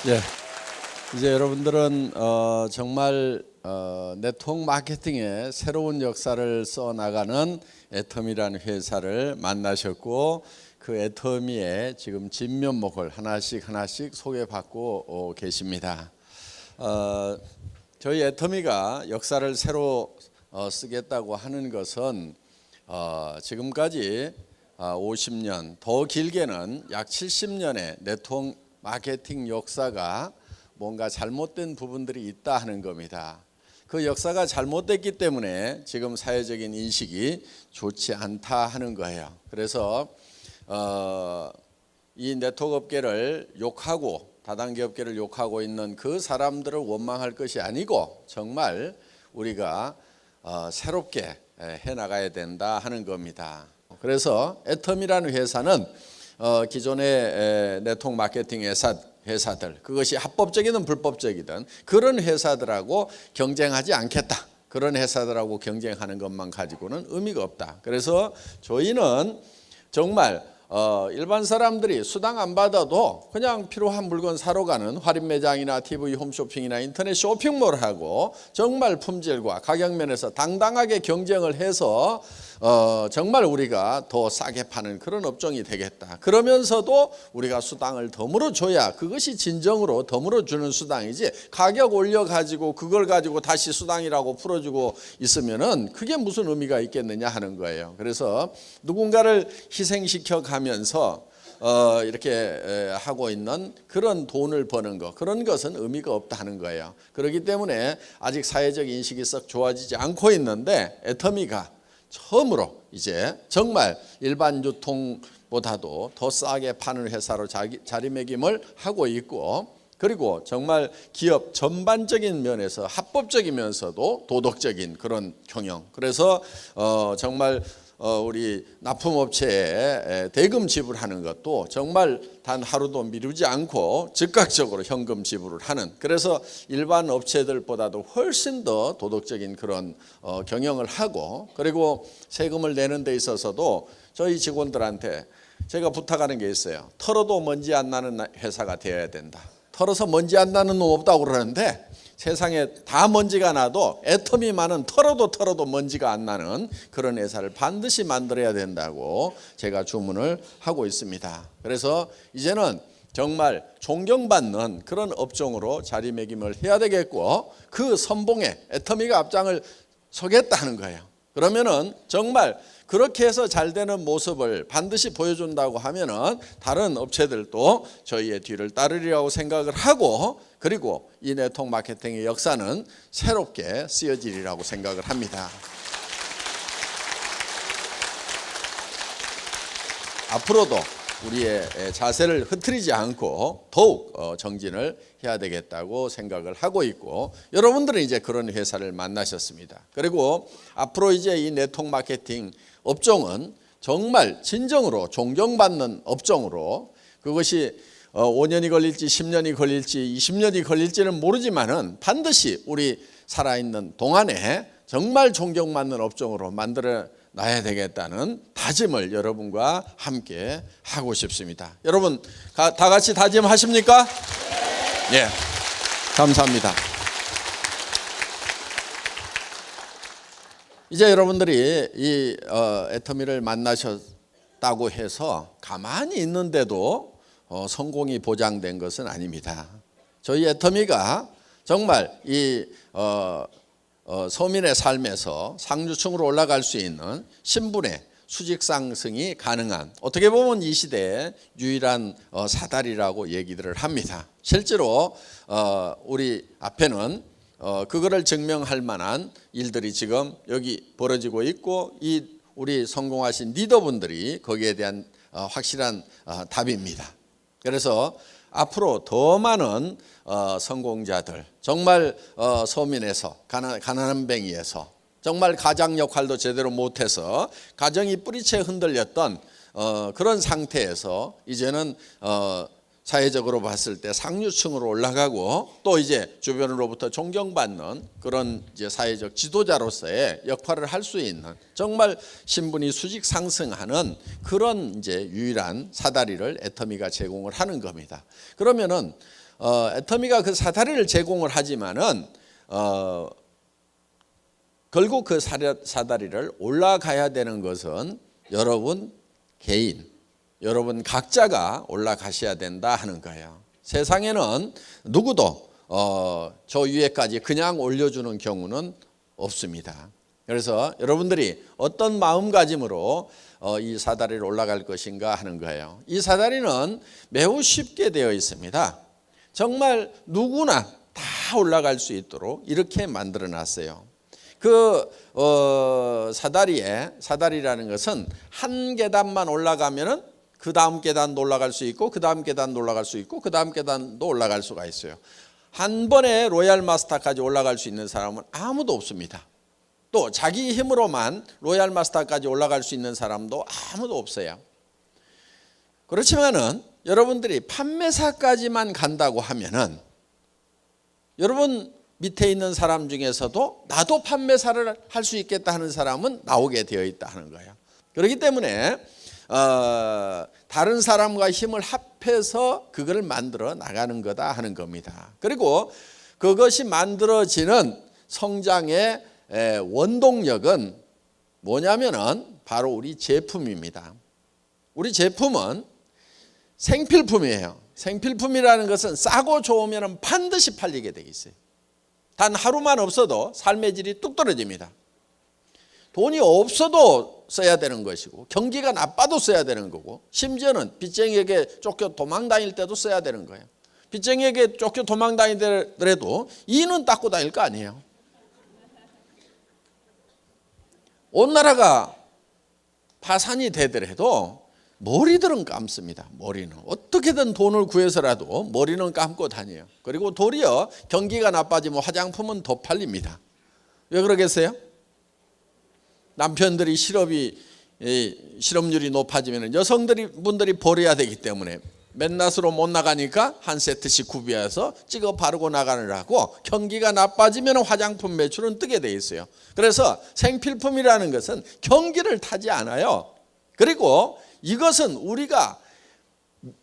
예, 이제 여러분들은 정말 네트워크 마케팅의 새로운 역사를 써나가는 애터미라는 회사를 만나셨고, 그 애터미의 지금 진면목을 하나씩 소개받고 계십니다. 저희 애터미가 역사를 새로 쓰겠다고 하는 것은 지금까지 50년, 더 길게는 약 70년의 네트워크 마케팅 역사가 뭔가 잘못된 부분들이 있다 하는 겁니다. 그 역사가 잘못됐기 때문에 지금 사회적인 인식이 좋지 않다 하는 거예요. 그래서 이 네트워크 업계를 욕하고 다단계 업계를 욕하고 있는 그 사람들을 원망할 것이 아니고, 정말 우리가 새롭게 해나가야 된다 하는 겁니다. 그래서 애터미라는 회사는 기존의 네트워크 마케팅 회사들, 그것이 합법적이든 불법적이든 그런 회사들하고 경쟁하지 않겠다. 그런 회사들하고 경쟁하는 것만 가지고는 의미가 없다. 그래서 저희는 정말 일반 사람들이 수당 안 받아도 그냥 필요한 물건 사러 가는 할인 매장이나 TV 홈쇼핑이나 인터넷 쇼핑몰하고 정말 품질과 가격 면에서 당당하게 경쟁을 해서 정말 우리가 더 싸게 파는 그런 업종이 되겠다. 그러면서도 우리가 수당을 덤으로 줘야 그것이 진정으로 덤으로 주는 수당이지, 가격 올려가지고 그걸 가지고 다시 수당이라고 풀어주고 있으면은 그게 무슨 의미가 있겠느냐 하는 거예요. 그래서 누군가를 희생시켜 가면서 이렇게 하고 있는 그런 돈을 버는 것, 그런 것은 의미가 없다 하는 거예요. 그렇기 때문에 아직 사회적 인식이 썩 좋아지지 않고 있는데, 애터미가 처음으로 이제 정말 일반 유통보다도 더 싸게 파는 회사로 자리매김을 하고 있고, 그리고 정말 기업 전반적인 면에서 합법적이면서도 도덕적인 그런 경영, 그래서 정말 우리 납품업체에 대금 지불하는 것도 정말 단 하루도 미루지 않고 즉각적으로 현금 지불을 하는, 그래서 일반 업체들보다도 훨씬 더 도덕적인 그런 경영을 하고, 그리고 세금을 내는 데 있어서도 저희 직원들한테 제가 부탁하는 게 있어요. 털어도 먼지 안 나는 회사가 되어야 된다. 털어서 먼지 안 나는 놈 없다고 그러는데, 세상에 다 먼지가 나도 애터미만은 털어도 먼지가 안 나는 그런 회사를 반드시 만들어야 된다고 제가 주문을 하고 있습니다. 그래서 이제는 정말 존경받는 그런 업종으로 자리매김을 해야 되겠고, 그 선봉에 애터미가 앞장을 서겠다는 거예요. 그러면은 정말 그렇게 해서 잘 되는 모습을 반드시 보여준다고 하면은 다른 업체들도 저희의 뒤를 따르리라고 생각을 하고, 그리고 이 네트워크 마케팅의 역사는 새롭게 쓰여지리라고 생각을 합니다. 앞으로도 우리의 자세를 흐트리지 않고 더욱 정진을 해야 되겠다고 생각을 하고 있고, 여러분들은 이제 그런 회사를 만나셨습니다. 그리고 앞으로 이제 이 네트워크 마케팅 업종은 정말 진정으로 존경받는 업종으로, 그것이 5년이 걸릴지 10년이 걸릴지 20년이 걸릴지는 모르지만은 반드시 우리 살아있는 동안에 정말 존경받는 업종으로 만들어 놔야 되겠다는 다짐을 여러분과 함께 하고 싶습니다. 여러분 다 같이 다짐하십니까? 예, 감사합니다. 이제 여러분들이 이 애터미를 만나셨다고 해서 가만히 있는데도 성공이 보장된 것은 아닙니다. 저희 애터미가 정말 이 서민의 삶에서 상류층으로 올라갈 수 있는 신분의 수직 상승이 가능한, 어떻게 보면 이 시대의 유일한 사다리라고 얘기들을 합니다. 실제로 우리 앞에는 그거를 증명할 만한 일들이 지금 여기 벌어지고 있고, 이 우리 성공하신 리더분들이 거기에 대한 확실한 답입니다. 그래서 앞으로 더 많은 성공자들, 정말 서민에서 가난한 뱅이에서 정말 가장 역할도 제대로 못해서 가정이 뿌리채 흔들렸던 그런 상태에서 이제는 사회적으로 봤을 때 상류층으로 올라가고, 또 이제 주변으로부터 존경받는 그런 이제 사회적 지도자로서의 역할을 할 수 있는, 정말 신분이 수직 상승하는 그런 이제 유일한 사다리를 애터미가 제공을 하는 겁니다. 그러면은 애터미가 그 사다리를 제공을 하지만은 결국 그 사다리를 올라가야 되는 것은 여러분 개인, 여러분 각자가 올라가셔야 된다 하는 거예요. 세상에는 누구도 저 위에까지 그냥 올려주는 경우는 없습니다. 그래서 여러분들이 어떤 마음가짐으로 이 사다리를 올라갈 것인가 하는 거예요. 이 사다리는 매우 쉽게 되어 있습니다. 정말 누구나 다 올라갈 수 있도록 이렇게 만들어 놨어요. 그 사다리라는 것은 한 계단만 올라가면은 그 다음 계단도 올라갈 수 있고 그 다음 계단도 올라갈 수 있고 그 다음 계단도 올라갈 수가 있어요. 한 번에 로얄 마스터까지 올라갈 수 있는 사람은 아무도 없습니다. 또 자기 힘으로만 로얄 마스터까지 올라갈 수 있는 사람도 아무도 없어요. 그렇지만은 여러분들이 판매사까지만 간다고 하면은 여러분 밑에 있는 사람 중에서도 나도 판매사를 할 수 있겠다 하는 사람은 나오게 되어 있다 하는 거예요. 그렇기 때문에 다른 사람과 힘을 합해서 그걸 만들어 나가는 거다 하는 겁니다. 그리고 그것이 만들어지는 성장의 원동력은 뭐냐면은 바로 우리 제품입니다. 우리 제품은 생필품이에요. 생필품이라는 것은 싸고 좋으면 반드시 팔리게 되어 있어요. 단 하루만 없어도 삶의 질이 뚝 떨어집니다. 돈이 없어도 써야 되는 것이고 경기가 나빠도 써야 되는 거고 심지어는 빚쟁이에게 쫓겨 도망 다닐 때도 써야 되는 거예요. 빚쟁이에게 쫓겨 도망 다니더라도 이는 닦고 다닐 거 아니에요. 온 나라가 파산이 되더라도 머리들은 감습니다. 머리는 어떻게든 돈을 구해서라도 머리는 감고 다녀요. 그리고 도리어 경기가 나빠지면 화장품은 더 팔립니다. 왜 그러겠어요? 남편들이 실업률이 높아지면 여성분들이 버려야 되기 때문에 맨낫으로 못 나가니까 한 세트씩 구비해서 찍어 바르고 나가느라고 경기가 나빠지면 화장품 매출은 뜨게 돼 있어요. 그래서 생필품이라는 것은 경기를 타지 않아요. 그리고 이것은 우리가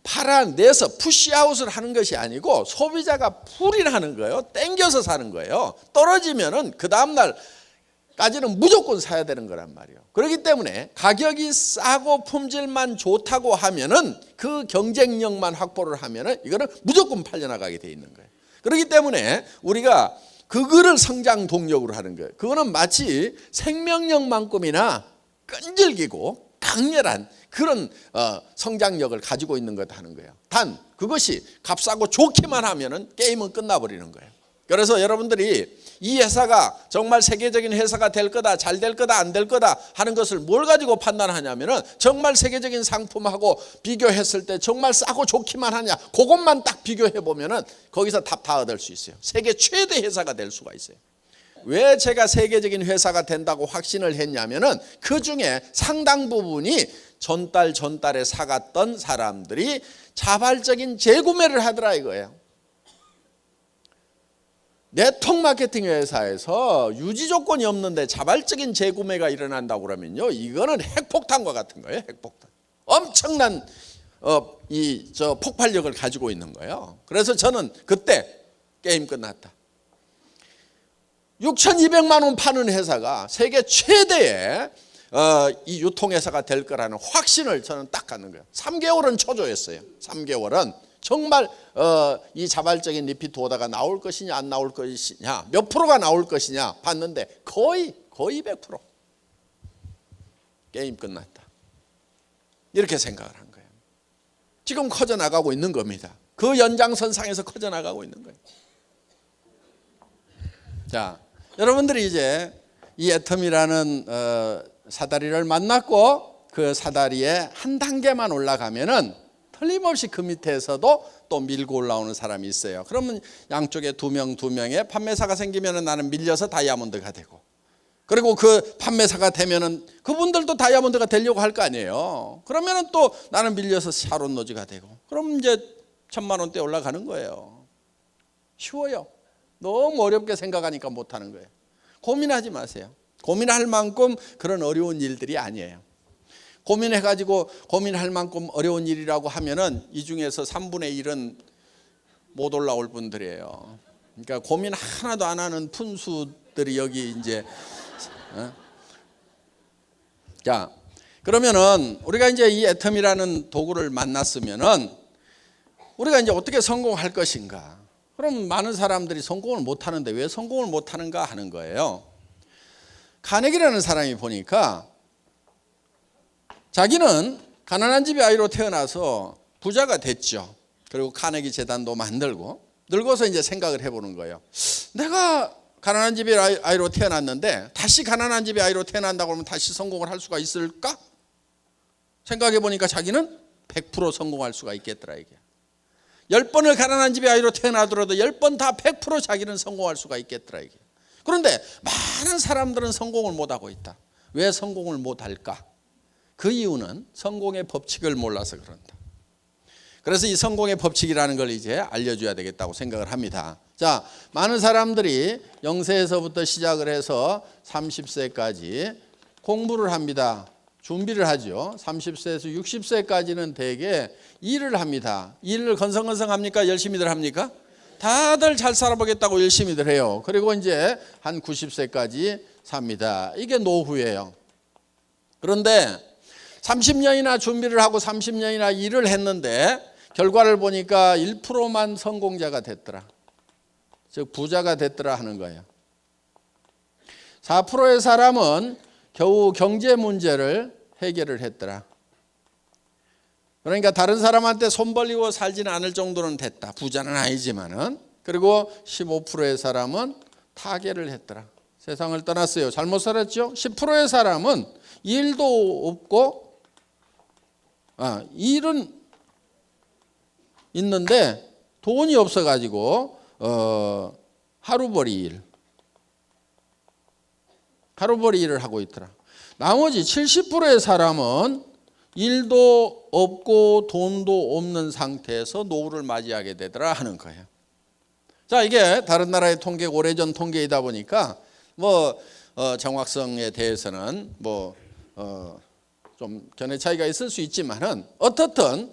팔아내서 푸시아웃을 하는 것이 아니고 소비자가 풀이하는 거예요. 땡겨서 사는 거예요. 떨어지면은 그 다음날 까지는 무조건 사야 되는 거란 말이에요. 그렇기 때문에 가격이 싸고 품질만 좋다고 하면은 그 경쟁력만 확보를 하면은 이거는 무조건 팔려나가게 돼 있는 거예요. 그렇기 때문에 우리가 그거를 성장 동력으로 하는 거예요. 그거는 마치 생명력만큼이나 끈질기고 강렬한 그런 성장력을 가지고 있는 것 하는 거예요. 단 그것이 값싸고 좋기만 하면은 게임은 끝나버리는 거예요. 그래서 여러분들이 이 회사가 정말 세계적인 회사가 될 거다, 잘 될 거다, 안 될 거다 하는 것을 뭘 가지고 판단하냐면은 정말 세계적인 상품하고 비교했을 때 정말 싸고 좋기만 하냐, 그것만 딱 비교해 보면은 거기서 답 다 얻을 수 있어요. 세계 최대 회사가 될 수가 있어요. 왜 제가 세계적인 회사가 된다고 확신을 했냐면은 그 중에 상당 부분이 전달에 사갔던 사람들이 자발적인 재구매를 하더라 이거예요. 네트워크 마케팅 회사에서 유지 조건이 없는데 자발적인 재구매가 일어난다고 그러면요, 이거는 핵폭탄과 같은 거예요. 핵폭탄. 엄청난 폭발력을 가지고 있는 거예요. 그래서 저는 그때 게임 끝났다. 6,200만 원 파는 회사가 세계 최대의 이 유통회사가 될 거라는 확신을 저는 딱 갖는 거예요. 3개월은 초조했어요. 3개월은 정말 이 자발적인 리피트 오더가 나올 것이냐 안 나올 것이냐, 몇 프로가 나올 것이냐 봤는데 거의 100% 게임 끝났다. 이렇게 생각을 한 거예요. 지금 커져나가고 있는 겁니다. 그 연장선상에서 커져나가고 있는 거예요. 자, 여러분들이 이제 이 애텀이라는 사다리를 만났고 그 사다리에 한 단계만 올라가면은 틀림없이 그 밑에서도 또 밀고 올라오는 사람이 있어요. 그러면 양쪽에 두 명의 판매사가 생기면은 나는 밀려서 다이아몬드가 되고, 그리고 그 판매사가 되면은 그분들도 다이아몬드가 되려고 할 거 아니에요. 그러면은 또 나는 밀려서 샤론 노즈가 되고, 그럼 이제 1,000만 원대 올라가는 거예요. 쉬워요. 너무 어렵게 생각하니까 못하는 거예요. 고민하지 마세요. 고민할 만큼 그런 어려운 일들이 아니에요. 고민해가지고 고민할 만큼 어려운 일이라고 하면은 이 중에서 3분의 1은 못 올라올 분들이에요. 그러니까 고민 하나도 안 하는 푼수들이 여기 이제 자, 그러면은 우리가 이제 이 애텀이라는 도구를 만났으면은 우리가 이제 어떻게 성공할 것인가? 그럼 많은 사람들이 성공을 못 하는데 왜 성공을 못 하는가 하는 거예요. 카네기라는 사람이 보니까 자기는 가난한 집의 아이로 태어나서 부자가 됐죠. 그리고 카네기 재단도 만들고 늙어서 이제 생각을 해보는 거예요. 내가 가난한 집의 아이로 태어났는데 다시 가난한 집의 아이로 태어난다고 하면 다시 성공을 할 수가 있을까? 생각해 보니까 자기는 100% 성공할 수가 있겠더라 이게. 10번을 가난한 집의 아이로 태어나더라도 10번 다 100% 자기는 성공할 수가 있겠더라 이게. 그런데 많은 사람들은 성공을 못하고 있다. 왜 성공을 못할까? 그 이유는 성공의 법칙을 몰라서 그런다. 그래서 이 성공의 법칙이라는 걸 이제 알려줘야 되겠다고 생각을 합니다. 자, 많은 사람들이 0세에서부터 시작을 해서 30세까지 공부를 합니다. 준비를 하죠. 30세에서 60세까지는 대개 일을 합니다. 일을 건성건성합니까? 열심히들 합니까? 다들 잘 살아보겠다고 열심히들 해요. 그리고 이제 한 90세까지 삽니다. 이게 노후예요. 그런데 30년이나 준비를 하고 30년이나 일을 했는데 결과를 보니까 1%만 성공자가 됐더라. 즉 부자가 됐더라 하는 거예요. 4%의 사람은 겨우 경제 문제를 해결을 했더라. 그러니까 다른 사람한테 손 벌리고 살지는 않을 정도는 됐다. 부자는 아니지만은. 그리고 15%의 사람은 타계를 했더라. 세상을 떠났어요. 잘못 살았죠. 10%의 사람은 일도 없고 일은 있는데 돈이 없어가지고 하루벌이 일을 하고 있더라. 나머지 70%의 사람은 일도 없고 돈도 없는 상태에서 노후를 맞이하게 되더라 하는 거예요. 자, 이게 다른 나라의 통계, 오래전 통계이다 보니까 정확성에 대해서는 좀 견해 차이가 있을 수 있지만은 어떻든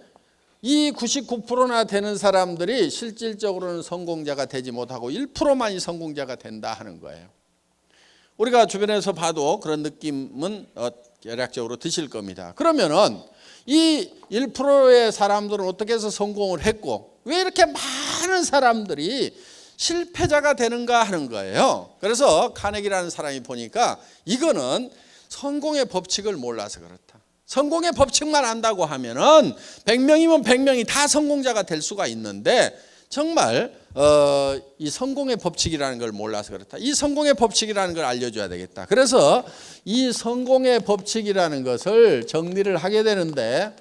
이 99%나 되는 사람들이 실질적으로는 성공자가 되지 못하고 1%만이 성공자가 된다 하는 거예요. 우리가 주변에서 봐도 그런 느낌은 대략적으로 드실 겁니다. 그러면은 이 1%의 사람들은 어떻게 해서 성공을 했고 왜 이렇게 많은 사람들이 실패자가 되는가 하는 거예요. 그래서 카네기라는 사람이 보니까 이거는 성공의 법칙을 몰라서 그렇다. 성공의 법칙만 안다고 하면은 100명이면 100명이 다 성공자가 될 수가 있는데 정말 이 성공의 법칙이라는 걸 몰라서 그렇다. 이 성공의 법칙이라는 걸 알려줘야 되겠다. 그래서 이 성공의 법칙이라는 것을 정리를 하게 되는데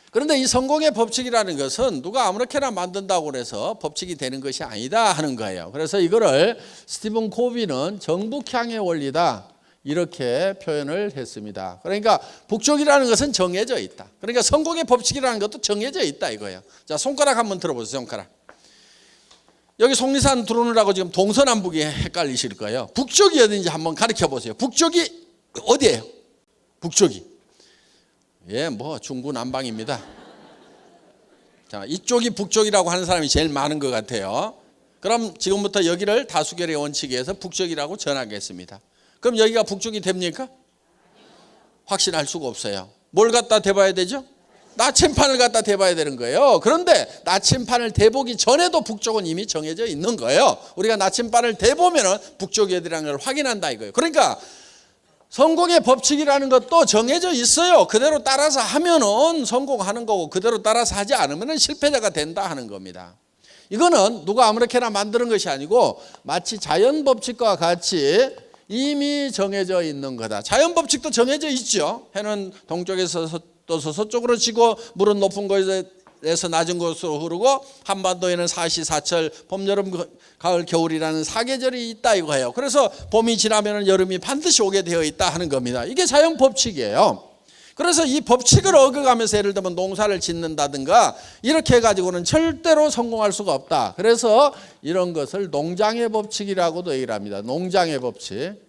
그런데 이 성공의 법칙이라는 것은 누가 아무렇게나 만든다고 해서 법칙이 되는 것이 아니다 하는 거예요. 그래서 이거를 스티븐 코비는 정북향의 원리다 이렇게 표현을 했습니다. 그러니까 북쪽이라는 것은 정해져 있다. 그러니까 성공의 법칙이라는 것도 정해져 있다 이거예요. 자, 손가락 한번 들어보세요. 손가락. 여기 속리산 들어오느라고 지금 동서남북이 헷갈리실 거예요. 북쪽이 어딘지 한번 가르쳐 보세요. 북쪽이 어디예요? 북쪽이. 중구난방입니다. 자, 이쪽이 북쪽이라고 하는 사람이 제일 많은 것 같아요. 그럼 지금부터 여기를 다수결의 원칙에 의해서 북쪽이라고 정하겠습니다. 그럼 여기가 북쪽이 됩니까? 확신할 수가 없어요. 뭘 갖다 대봐야 되죠? 나침판을 갖다 대봐야 되는 거예요. 그런데 나침판을 대보기 전에도 북쪽은 이미 정해져 있는 거예요. 우리가 나침판을 대보면 북쪽이 어디라는 걸 확인한다 이거예요. 그러니까 성공의 법칙이라는 것도 정해져 있어요. 그대로 따라서 하면은 성공하는 거고 그대로 따라서 하지 않으면 실패자가 된다 하는 겁니다. 이거는 누가 아무렇게나 만드는 것이 아니고 마치 자연 법칙과 같이 이미 정해져 있는 거다. 자연 법칙도 정해져 있죠. 해는 동쪽에서 떠서 서쪽으로 지고 물은 높은 곳에서 낮은 곳으로 흐르고 한반도에는 사시사철 봄, 여름, 가을, 겨울이라는 사계절이 있다 이거예요. 그래서 봄이 지나면 여름이 반드시 오게 되어 있다 하는 겁니다. 이게 자연 법칙이에요. 그래서 이 법칙을 어겨가면서 예를 들면 농사를 짓는다든가 이렇게 해가지고는 절대로 성공할 수가 없다. 그래서 이런 것을 농장의 법칙이라고도 얘기를 합니다. 농장의 법칙.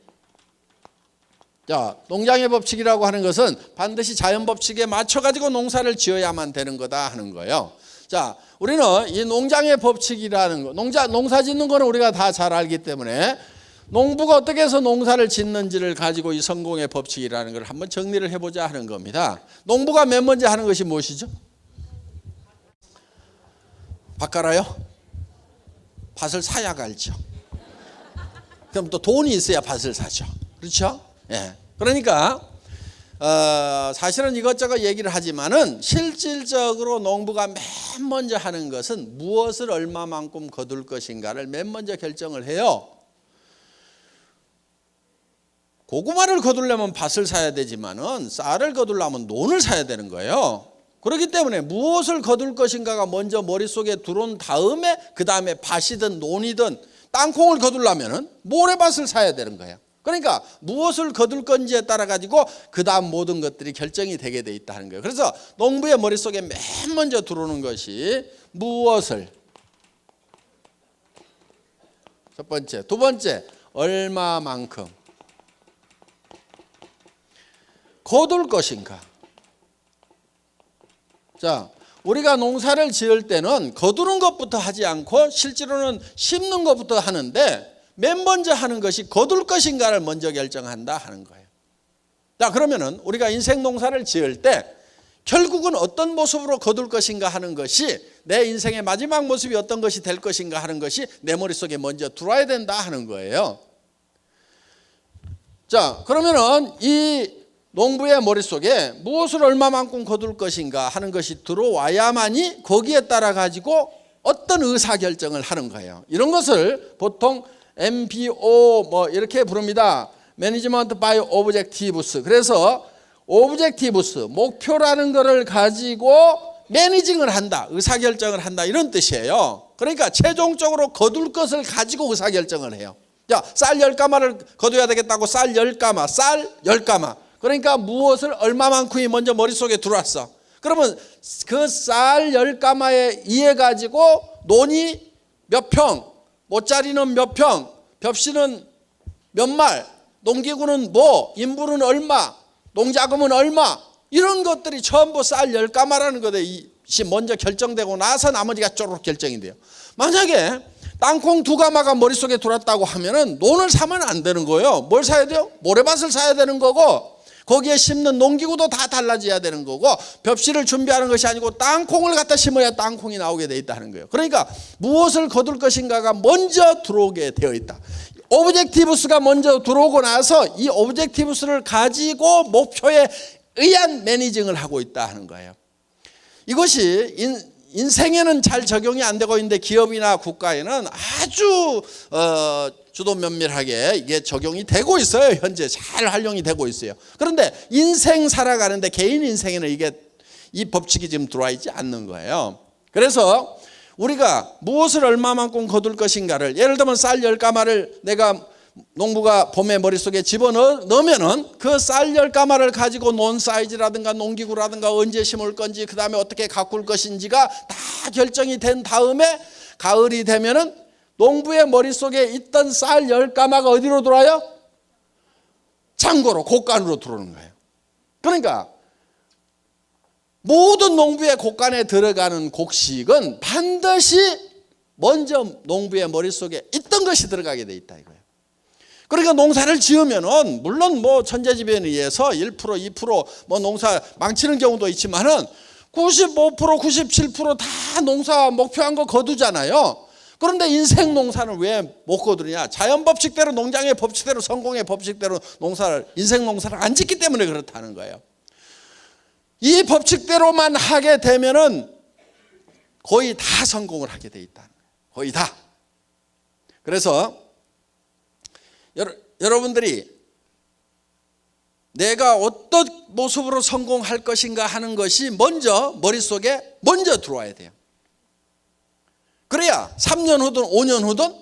자, 농장의 법칙이라고 하는 것은 반드시 자연 법칙에 맞춰가지고 농사를 지어야만 되는 거다 하는 거예요. 자, 우리는 이 농장의 법칙이라는 거, 농사 짓는 거는 우리가 다 잘 알기 때문에 농부가 어떻게 해서 농사를 짓는지를 가지고 이 성공의 법칙이라는 걸 한번 정리를 해보자 하는 겁니다. 농부가 맨 먼저 하는 것이 무엇이죠? 밭 갈아요? 밭을 사야 갈죠. 그럼 또 돈이 있어야 밭을 사죠. 그렇죠? 예. 그러니까 사실은 이것저것 얘기를 하지만은 실질적으로 농부가 맨 먼저 하는 것은 무엇을 얼마만큼 거둘 것인가를 맨 먼저 결정을 해요. 고구마를 거두려면 밭을 사야 되지만은 쌀을 거두려면 논을 사야 되는 거예요. 그렇기 때문에 무엇을 거둘 것인가가 먼저 머릿속에 들어온 다음에 그 다음에 밭이든 논이든 땅콩을 거두려면은 모래밭을 사야 되는 거예요. 그러니까 무엇을 거둘 건지에 따라 가지고 그 다음 모든 것들이 결정이 되게 돼 있다는 거예요. 그래서 농부의 머릿속에 맨 먼저 들어오는 것이 무엇을, 첫 번째, 두 번째, 얼마만큼 거둘 것인가. 자, 우리가 농사를 지을 때는 거두는 것부터 하지 않고 실제로는 심는 것부터 하는데 맨 먼저 하는 것이 거둘 것인가를 먼저 결정한다 하는 거예요. 자, 그러면은 우리가 인생 농사를 지을 때 결국은 어떤 모습으로 거둘 것인가 하는 것이, 내 인생의 마지막 모습이 어떤 것이 될 것인가 하는 것이 내 머릿속에 먼저 들어와야 된다 하는 거예요. 자, 그러면은 이 농부의 머릿속에 무엇을 얼마만큼 거둘 것인가 하는 것이 들어와야만이 거기에 따라 가지고 어떤 의사결정을 하는 거예요. 이런 것을 보통 MBO 뭐 이렇게 부릅니다. Management by Objectives. 그래서 Objectives, 목표라는 것을 가지고 매니징을 한다, 의사결정을 한다, 이런 뜻이에요. 그러니까 최종적으로 거둘 것을 가지고 의사결정을 해요. 자, 쌀 10가마를 거둬야 되겠다고 쌀 10가마, 쌀 10가마. 그러니까 무엇을 얼마만큼이 먼저 머릿속에 들어왔어. 그러면 그 쌀 10가마에 의해 가지고 논이 몇 평, 모짜리는 몇 평, 벽시는 몇 말, 농기구는 뭐, 인부는 얼마, 농자금은 얼마, 이런 것들이 전부 쌀 10가마라는 것이 먼저 결정되고 나서 나머지가 쪼록 결정이 돼요. 만약에 땅콩 2가마가 머릿속에 들어왔다고 하면은 논을 사면 안 되는 거예요. 뭘 사야 돼요? 모래밭을 사야 되는 거고, 거기에 심는 농기구도 다 달라져야 되는 거고, 벽시를 준비하는 것이 아니고 땅콩을 갖다 심어야 땅콩이 나오게 돼 있다는 거예요. 그러니까 무엇을 거둘 것인가가 먼저 들어오게 되어 있다. 오브젝티브스가 먼저 들어오고 나서 이 오브젝티브스를 가지고 목표에 의한 매니징을 하고 있다 하는 거예요. 이것이 인생에는 잘 적용이 안 되고 있는데 기업이나 국가에는 아주 주도 면밀하게 이게 적용이 되고 있어요. 현재 잘 활용이 되고 있어요. 그런데 인생 살아가는데 개인 인생에는 이게 이 법칙이 지금 들어와 있지 않는 거예요. 그래서 우리가 무엇을 얼마만큼 거둘 것인가를, 예를 들면 쌀 10가마를 내가 농부가 봄에 머릿속에 집어넣으면은 그 쌀 10가마를 가지고 논 사이즈라든가 농기구라든가 언제 심을 건지 그 다음에 어떻게 가꿀 것인지가 다 결정이 된 다음에 가을이 되면은 농부의 머릿속에 있던 쌀 10가마가 어디로 들어와요? 창고로, 곡간으로 들어오는 거예요. 그러니까 모든 농부의 곡간에 들어가는 곡식은 반드시 먼저 농부의 머릿속에 있던 것이 들어가게 돼 있다 이거예요. 그러니까 농사를 지으면은 물론 뭐 천재지변에 의해서 1%, 2% 뭐 농사 망치는 경우도 있지만은 95%, 97%다 농사 목표한 거 거두잖아요. 그런데 인생 농사는 왜 못 거두느냐? 자연 법칙대로, 농장의 법칙대로, 성공의 법칙대로 인생 농사를 안 짓기 때문에 그렇다는 거예요. 이 법칙대로만 하게 되면은 거의 다 성공을 하게 돼 있다는 거예요. 거의 다. 그래서 여러분들이 내가 어떤 모습으로 성공할 것인가 하는 것이 먼저 머릿속에 먼저 들어와야 돼요. 그래야 3년 후든 5년 후든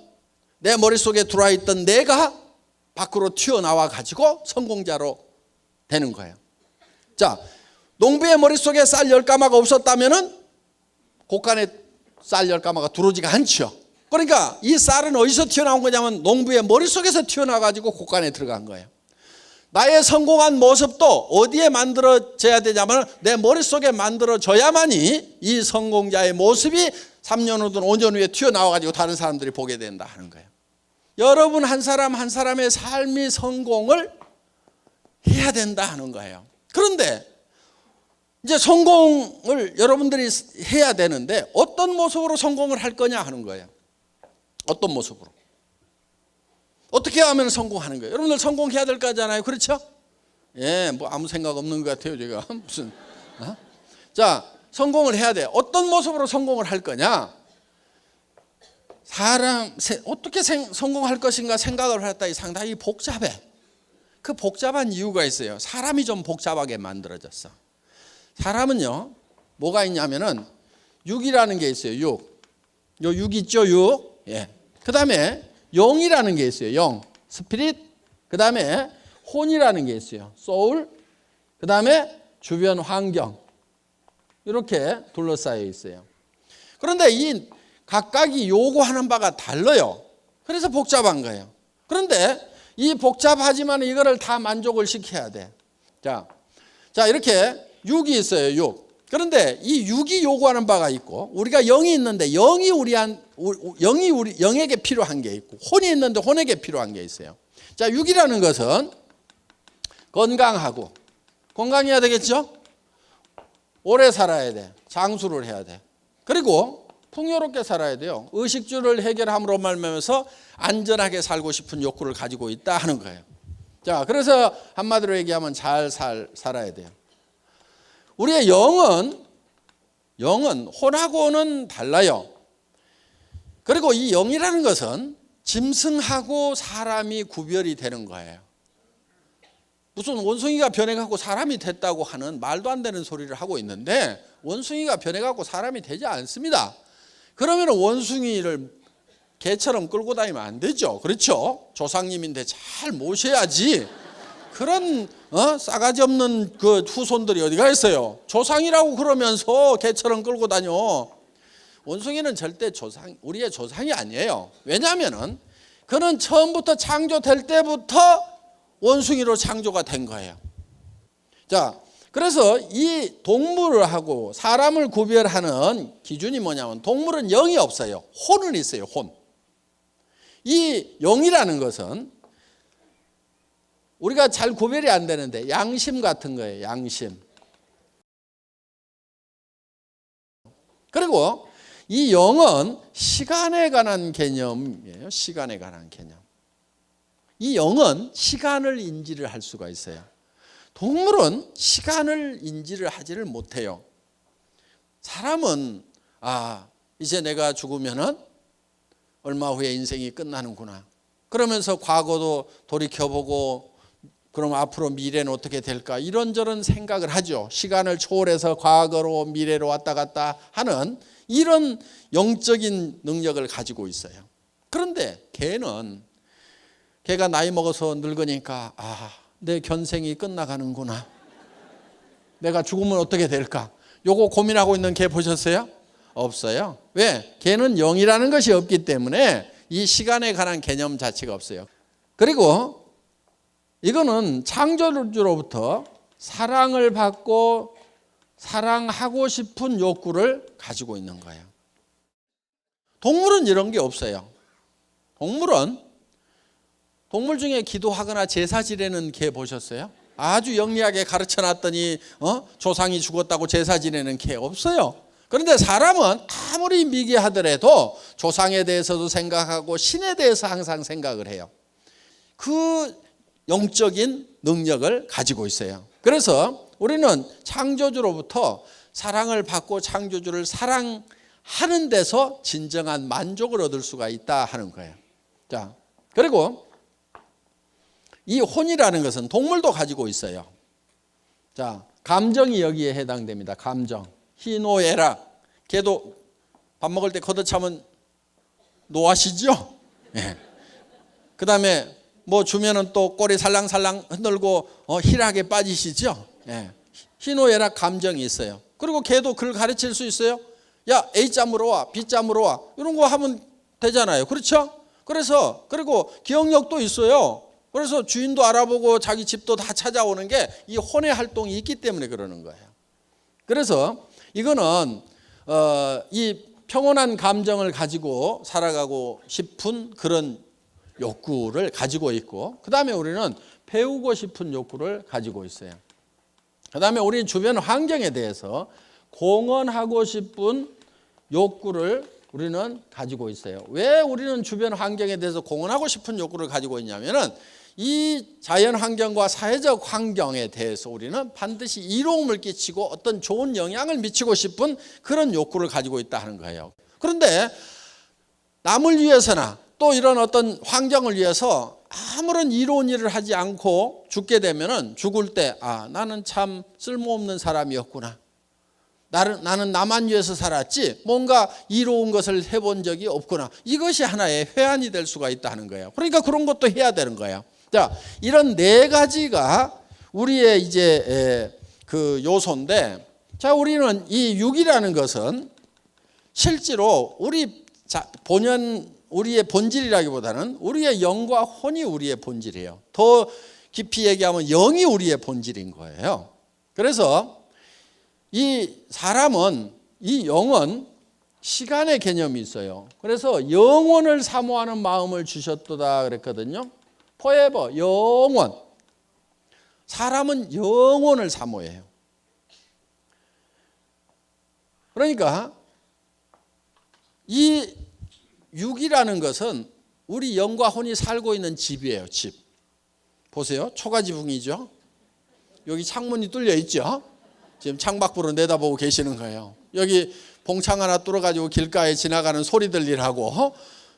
내 머릿속에 들어와 있던 내가 밖으로 튀어나와 가지고 성공자로 되는 거예요. 자, 농부의 머릿속에 쌀 10가마가 없었다면은 곡간에 쌀 10가마가 들어오지가 않죠. 그러니까 이 쌀은 어디서 튀어나온 거냐면 농부의 머릿속에서 튀어나와 가지고 곡간에 들어간 거예요. 나의 성공한 모습도 어디에 만들어져야 되냐면 내 머릿속에 만들어져야만이 이 성공자의 모습이 3년 후든 5년 후에 튀어나와가지고 다른 사람들이 보게 된다 하는 거예요. 여러분 한 사람 한 사람의 삶이 성공을 해야 된다 하는 거예요. 그런데 이제 성공을 여러분들이 해야 되는데 어떤 모습으로 성공을 할 거냐 하는 거예요. 어떤 모습으로. 어떻게 하면 성공하는 거예요? 여러분들 성공해야 될 거잖아요. 그렇죠? 예, 뭐 아무 생각 없는 것 같아요, 제가. 무슨. 자, 성공을 해야 돼. 어떤 모습으로 성공을 할 거냐? 어떻게 성공할 것인가 생각을 했더니 상당히 복잡해. 그 복잡한 이유가 있어요. 사람이 좀 복잡하게 만들어졌어. 사람은요, 뭐가 있냐면은 육이라는 게 있어요. 육. 요 육 있죠, 육. 예. 그 다음에 영이라는 게 있어요. 영, 스피릿. 그 다음에 혼이라는 게 있어요. 소울. 그 다음에 주변 환경. 이렇게 둘러싸여 있어요. 그런데 이 각각이 요구하는 바가 달라요. 그래서 복잡한 거예요. 그런데 이 복잡하지만 이거를 다 만족을 시켜야 돼. 자 이렇게 육이 있어요. 육. 그런데 이 육이 요구하는 바가 있고 우리가 영이 있는데 영에게 필요한 게 있고 혼이 있는데 혼에게 필요한 게 있어요. 자, 육이라는 것은 건강해야 되겠죠? 오래 살아야 돼. 장수를 해야 돼. 그리고 풍요롭게 살아야 돼요. 의식주를 해결함으로 말미암아서 안전하게 살고 싶은 욕구를 가지고 있다 하는 거예요. 자, 그래서 한마디로 얘기하면 잘 살아야 돼요. 우리의 영은 혼하고는 달라요. 그리고 이 영이라는 것은 짐승하고 사람이 구별이 되는 거예요. 무슨 원숭이가 변해갖고 사람이 됐다고 하는 말도 안 되는 소리를 하고 있는데 원숭이가 변해갖고 사람이 되지 않습니다. 그러면 원숭이를 개처럼 끌고 다니면 안 되죠. 그렇죠? 조상님인데 잘 모셔야지. 그런 싸가지 없는 그 후손들이 어디가 있어요? 조상이라고 그러면서 개처럼 끌고 다녀. 원숭이는 절대 우리의 조상이 아니에요. 왜냐하면은 그는 처음부터 창조될 때부터 원숭이로 창조가 된 거예요. 자, 그래서 이 동물하고 사람을 구별하는 기준이 뭐냐면 동물은 영이 없어요. 혼은 있어요. 혼. 이 영이라는 것은 우리가 잘 구별이 안 되는데 양심 같은 거예요. 양심. 그리고 이 영은 시간에 관한 개념이에요. 시간에 관한 개념. 이 영은 시간을 인지를 할 수가 있어요. 동물은 시간을 인지를 하지를 못해요. 사람은 이제 내가 죽으면은 얼마 후에 인생이 끝나는구나. 그러면서 과거도 돌이켜보고 그럼 앞으로 미래는 어떻게 될까 이런저런 생각을 하죠. 시간을 초월해서 과거로 미래로 왔다 갔다 하는 이런 영적인 능력을 가지고 있어요. 그런데 걔가 나이 먹어서 늙으니까 내 견생이 끝나가는구나. 내가 죽으면 어떻게 될까? 요거 고민하고 있는 개 보셨어요? 없어요. 왜? 걔는 영이라는 것이 없기 때문에 이 시간에 관한 개념 자체가 없어요. 그리고 이거는 창조주로부터 사랑을 받고 사랑하고 싶은 욕구를 가지고 있는 거예요. 동물은 이런 게 없어요. 동물 중에 기도하거나 제사 지내는 개 보셨어요? 아주 영리하게 가르쳐 놨더니 조상이 죽었다고 제사 지내는 개 없어요. 그런데 사람은 아무리 미개하더라도 조상에 대해서도 생각하고 신에 대해서 항상 생각을 해요. 그 영적인 능력을 가지고 있어요. 그래서 우리는 창조주로부터 사랑을 받고 창조주를 사랑하는 데서 진정한 만족을 얻을 수가 있다 하는 거예요. 자, 그리고 이 혼이라는 것은 동물도 가지고 있어요. 자, 감정이 여기에 해당됩니다. 감정. 희노애락. 걔도 밥 먹을 때 걷어차면 노하시죠? 예. 그 다음에 뭐 주면은 또 꼬리 살랑살랑 흔들고 희락에 빠지시죠? 예. 희노애락 감정이 있어요. 그리고 걔도 그걸 가르칠 수 있어요. 야, A짬으로 와, B짬으로 와. 이런 거 하면 되잖아요. 그렇죠? 그리고 기억력도 있어요. 그래서 주인도 알아보고 자기 집도 다 찾아오는 게 이 혼의 활동이 있기 때문에 그러는 거예요. 그래서 이거는 이 평온한 감정을 가지고 살아가고 싶은 그런 욕구를 가지고 있고, 그 다음에 우리는 배우고 싶은 욕구를 가지고 있어요. 그 다음에 우리는 주변 환경에 대해서 공헌하고 싶은 욕구를 우리는 가지고 있어요. 왜 우리는 주변 환경에 대해서 공헌하고 싶은 욕구를 가지고 있냐면은 이 자연 환경과 사회적 환경에 대해서 우리는 반드시 이로움을 끼치고 어떤 좋은 영향을 미치고 싶은 그런 욕구를 가지고 있다 하는 거예요. 그런데 남을 위해서나 또 이런 어떤 환경을 위해서 아무런 이로운 일을 하지 않고 죽게 되면은 죽을 때 나는 참 쓸모없는 사람이었구나. 나는 나만 위해서 살았지 뭔가 이로운 것을 해본 적이 없구나. 이것이 하나의 회한이 될 수가 있다는 거예요. 그러니까 그런 것도 해야 되는 거예요. 자, 이런 네 가지가 우리의 이제 그 요소인데, 자, 우리는 이 육이라는 것은 실제로 우리의 본질이라기보다는 우리의 영과 혼이 우리의 본질이에요. 더 깊이 얘기하면 영이 우리의 본질인 거예요. 그래서 이 사람은, 이 영은 시간의 개념이 있어요. 그래서 영원을 사모하는 마음을 주셨도다 그랬거든요. forever, 영원. 사람은 영원을 사모해요. 그러니까 이 육이라는 것은 우리 영과 혼이 살고 있는 집이에요. 집. 보세요. 초가지붕이죠. 여기 창문이 뚫려 있죠. 지금 창밖으로 내다보고 계시는 거예요. 여기 봉창 하나 뚫어가지고 길가에 지나가는 소리 들리라고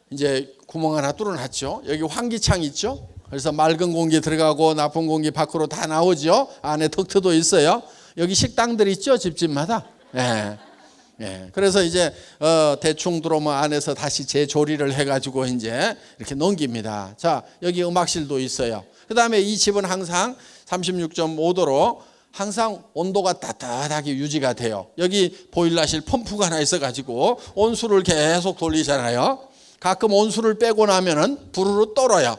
이제 구멍 하나 뚫어놨죠. 여기 환기창 있죠. 그래서 맑은 공기 들어가고 나쁜 공기 밖으로 다 나오죠. 안에 덕트도 있어요. 여기 식당들 있죠. 집집마다. 예. 예. 그래서 이제 대충 들어오면 안에서 다시 재조리를 해가지고 이제 이렇게 넘깁니다. 자, 여기 음악실도 있어요. 그 다음에 이 집은 항상 36.5도로 항상 온도가 따뜻하게 유지가 돼요. 여기 보일러실 펌프가 하나 있어가지고 온수를 계속 돌리잖아요. 가끔 온수를 빼고 나면은 부르르 떨어요.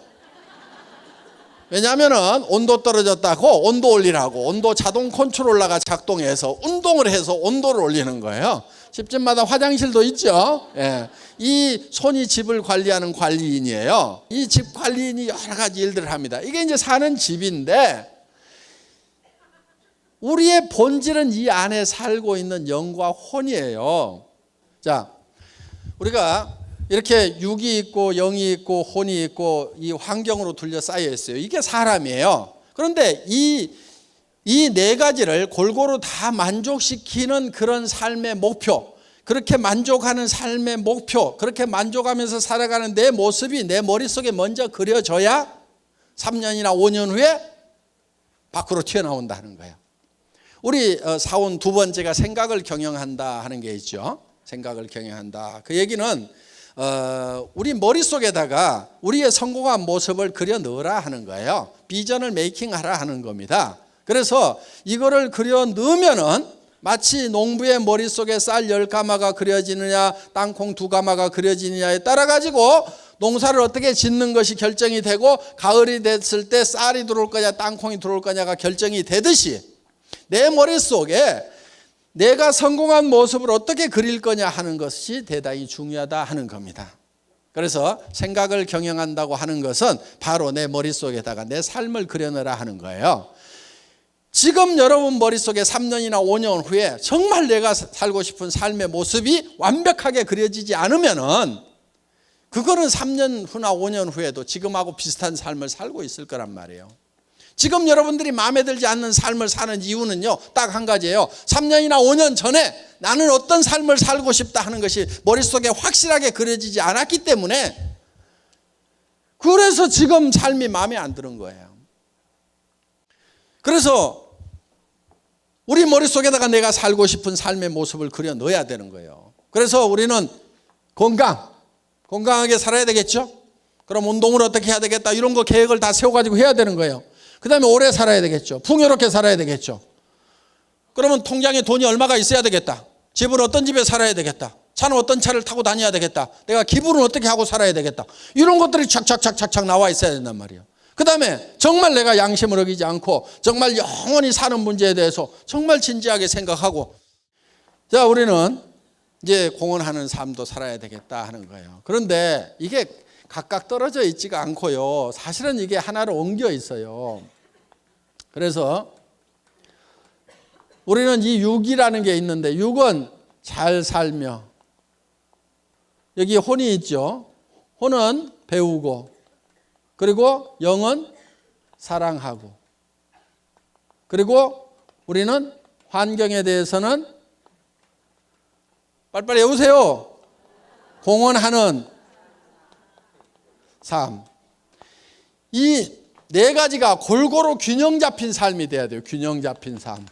왜냐하면은 온도 떨어졌다고 온도 올리라고 온도 자동 컨트롤러가 작동해서 운동을 해서 온도를 올리는 거예요. 집집마다 화장실도 있죠. 예. 이 손이 집을 관리하는 관리인이에요. 이 집 관리인이 여러 가지 일들을 합니다. 이게 이제 사는 집인데 우리의 본질은 이 안에 살고 있는 영과 혼이에요. 자, 우리가 이렇게 육이 있고 영이 있고 혼이 있고 이 환경으로 둘러싸여 있어요. 이게 사람이에요. 그런데 이 네 가지를 골고루 다 만족시키는 그런 삶의 목표, 그렇게 만족하는 삶의 목표, 그렇게 만족하면서 살아가는 내 모습이 내 머릿속에 먼저 그려져야 3년이나 5년 후에 밖으로 튀어나온다는 거예요. 우리 사원 두 번째가 생각을 경영한다 하는 게 있죠. 생각을 경영한다. 그 얘기는 우리 머릿속에다가 우리의 성공한 모습을 그려 넣으라 하는 거예요. 비전을 메이킹하라 하는 겁니다. 그래서 이거를 그려 넣으면은 마치 농부의 머릿속에 쌀 10가마가 그려지느냐 땅콩 2가마가 그려지느냐에 따라 가지고 농사를 어떻게 짓는 것이 결정이 되고 가을이 됐을 때 쌀이 들어올 거냐 땅콩이 들어올 거냐가 결정이 되듯이 내 머릿속에 내가 성공한 모습을 어떻게 그릴 거냐 하는 것이 대단히 중요하다 하는 겁니다. 그래서 생각을 경영한다고 하는 것은 바로 내 머릿속에다가 내 삶을 그려내라 하는 거예요. 지금 여러분 머릿속에 3년이나 5년 후에 정말 내가 살고 싶은 삶의 모습이 완벽하게 그려지지 않으면은 그거는 3년 후나 5년 후에도 지금하고 비슷한 삶을 살고 있을 거란 말이에요. 지금 여러분들이 마음에 들지 않는 삶을 사는 이유는요, 딱 한 가지예요. 3년이나 5년 전에 나는 어떤 삶을 살고 싶다 하는 것이 머릿속에 확실하게 그려지지 않았기 때문에 그래서 지금 삶이 마음에 안 드는 거예요. 그래서 우리 머릿속에다가 내가 살고 싶은 삶의 모습을 그려 넣어야 되는 거예요. 그래서 우리는 건강하게 살아야 되겠죠? 그럼 운동을 어떻게 해야 되겠다 이런 거 계획을 다 세워가지고 해야 되는 거예요. 그 다음에 오래 살아야 되겠죠. 풍요롭게 살아야 되겠죠. 그러면 통장에 돈이 얼마가 있어야 되겠다. 집은 어떤 집에 살아야 되겠다. 차는 어떤 차를 타고 다녀야 되겠다. 내가 기분은 어떻게 하고 살아야 되겠다. 이런 것들이 착착착착 나와 있어야 된단 말이에요. 그 다음에 정말 내가 양심을 어기지 않고 정말 영원히 사는 문제에 대해서 정말 진지하게 생각하고, 자, 우리는 이제 공헌하는 삶도 살아야 되겠다 하는 거예요. 그런데 이게 각각 떨어져 있지가 않고요. 사실은 이게 하나로 엉겨 있어요. 그래서 우리는 이 육이라는 게 있는데, 육은 잘 살며, 여기 혼이 있죠. 혼은 배우고, 그리고 영은 사랑하고, 그리고 우리는 환경에 대해서는 빨리빨리 해보세요. 공헌하는 삶. 이 네 가지가 골고루 균형 잡힌 삶이 돼야 돼요. 균형 잡힌 삶.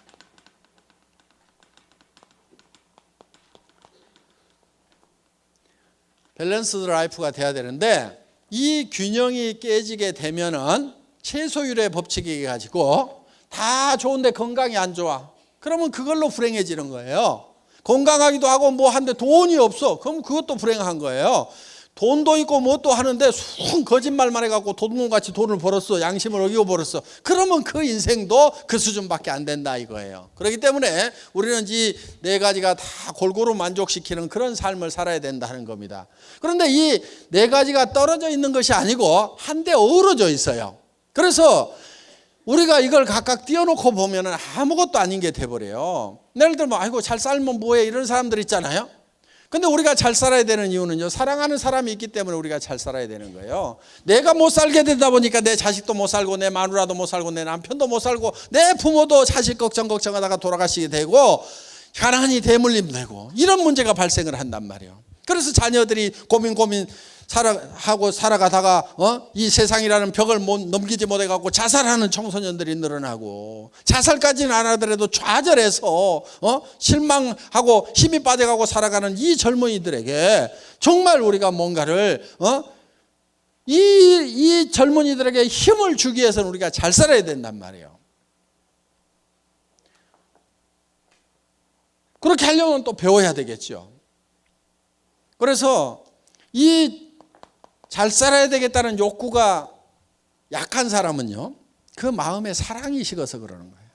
밸런스드 라이프가 돼야 되는데, 이 균형이 깨지게 되면은 최소율의 법칙이 가지고 다 좋은데 건강이 안 좋아. 그러면 그걸로 불행해지는 거예요. 건강하기도 하고 뭐 하는데 돈이 없어. 그럼 그것도 불행한 거예요. 돈도 있고 뭐 또 하는데 순 거짓말만 해갖고 도둑놈같이 돈을 벌었어. 양심을 어기고 벌었어. 그러면 그 인생도 그 수준밖에 안 된다 이거예요. 그렇기 때문에 우리는 이 네 가지가 다 골고루 만족시키는 그런 삶을 살아야 된다는 겁니다. 그런데 이 네 가지가 떨어져 있는 것이 아니고 한데 어우러져 있어요. 그래서 우리가 이걸 각각 띄워놓고 보면 아무것도 아닌 게 돼버려요. 예를 들면 아이고 잘 살면 뭐해 이런 사람들 있잖아요. 근데 우리가 잘 살아야 되는 이유는요, 사랑하는 사람이 있기 때문에 우리가 잘 살아야 되는 거예요. 내가 못 살게 되다 보니까 내 자식도 못 살고 내 마누라도 못 살고 내 남편도 못 살고 내 부모도 자식 걱정하다가 돌아가시게 되고 가난이 대물림 되고 이런 문제가 발생을 한단 말이에요. 그래서 자녀들이 고민 살아가다가 이 세상이라는 벽을 넘기지 못해갖고 자살하는 청소년들이 늘어나고, 자살까지는 안 하더라도 좌절해서 실망하고 힘이 빠져가고 살아가는 이 젊은이들에게 정말 우리가 뭔가를 이 젊은이들에게 힘을 주기 위해서는 우리가 잘 살아야 된단 말이에요. 그렇게 하려면 또 배워야 되겠죠. 그래서 이 잘 살아야 되겠다는 욕구가 약한 사람은요, 그 마음에 사랑이 식어서 그러는 거예요.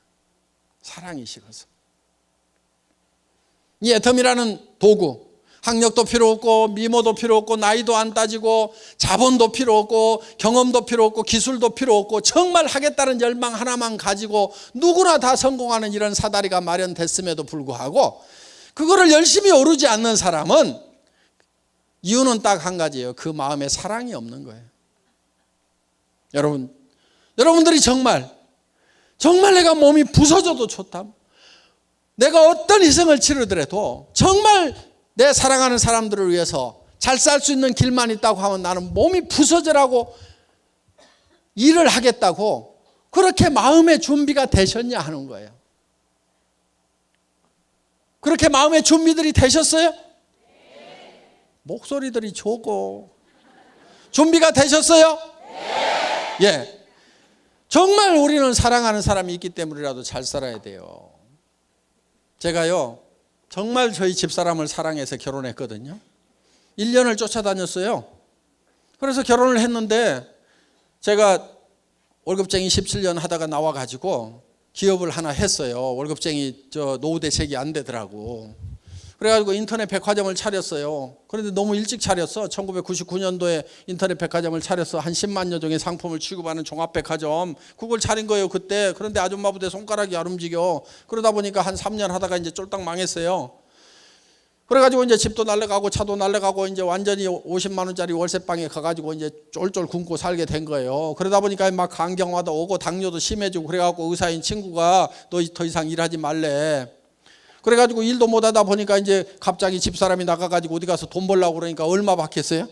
사랑이 식어서. 이 애텀이라는 도구, 학력도 필요 없고 미모도 필요 없고 나이도 안 따지고 자본도 필요 없고 경험도 필요 없고 기술도 필요 없고 정말 하겠다는 열망 하나만 가지고 누구나 다 성공하는 이런 사다리가 마련됐음에도 불구하고 그거를 열심히 오르지 않는 사람은 이유는 딱 한 가지예요. 그 마음에 사랑이 없는 거예요. 여러분들이 정말 내가 몸이 부서져도 좋다, 내가 어떤 희생을 치르더라도 정말 내 사랑하는 사람들을 위해서 잘 살 수 있는 길만 있다고 하면 나는 몸이 부서져라고 일을 하겠다고, 그렇게 마음의 준비가 되셨냐 하는 거예요. 그렇게 마음의 준비들이 되셨어요? 목소리들이 좋고. 준비가 되셨어요? 예. 정말 우리는 사랑하는 사람이 있기 때문이라도 잘 살아야 돼요. 제가요, 정말 저희 집사람을 사랑해서 결혼했거든요. 1년을 쫓아다녔어요. 그래서 결혼을 했는데 제가 월급쟁이 17년 하다가 나와가지고 기업을 하나 했어요. 월급쟁이 노후 대책이 안 되더라고. 그래가지고 인터넷 백화점을 차렸어요. 그런데 너무 일찍 차렸어. 1999년도에 인터넷 백화점을 차렸어. 한 10만여 종의 상품을 취급하는 종합백화점. 그걸 차린 거예요 그때. 그런데 아줌마 부대 손가락이 안 움직여. 그러다 보니까 한 3년 하다가 이제 쫄딱 망했어요. 그래가지고 이제 집도 날라가고 차도 날라가고 이제 완전히 50만 원짜리 월세방에 가가지고 이제 쫄쫄 굶고 살게 된 거예요. 그러다 보니까 막 간경화도 오고 당뇨도 심해지고, 그래갖고 의사인 친구가 너 더 이상 일하지 말래. 그래가지고 일도 못하다 보니까 이제 갑자기 집사람이 나가가지고 어디 가서 돈 벌려고 그러니까 얼마 받겠어요?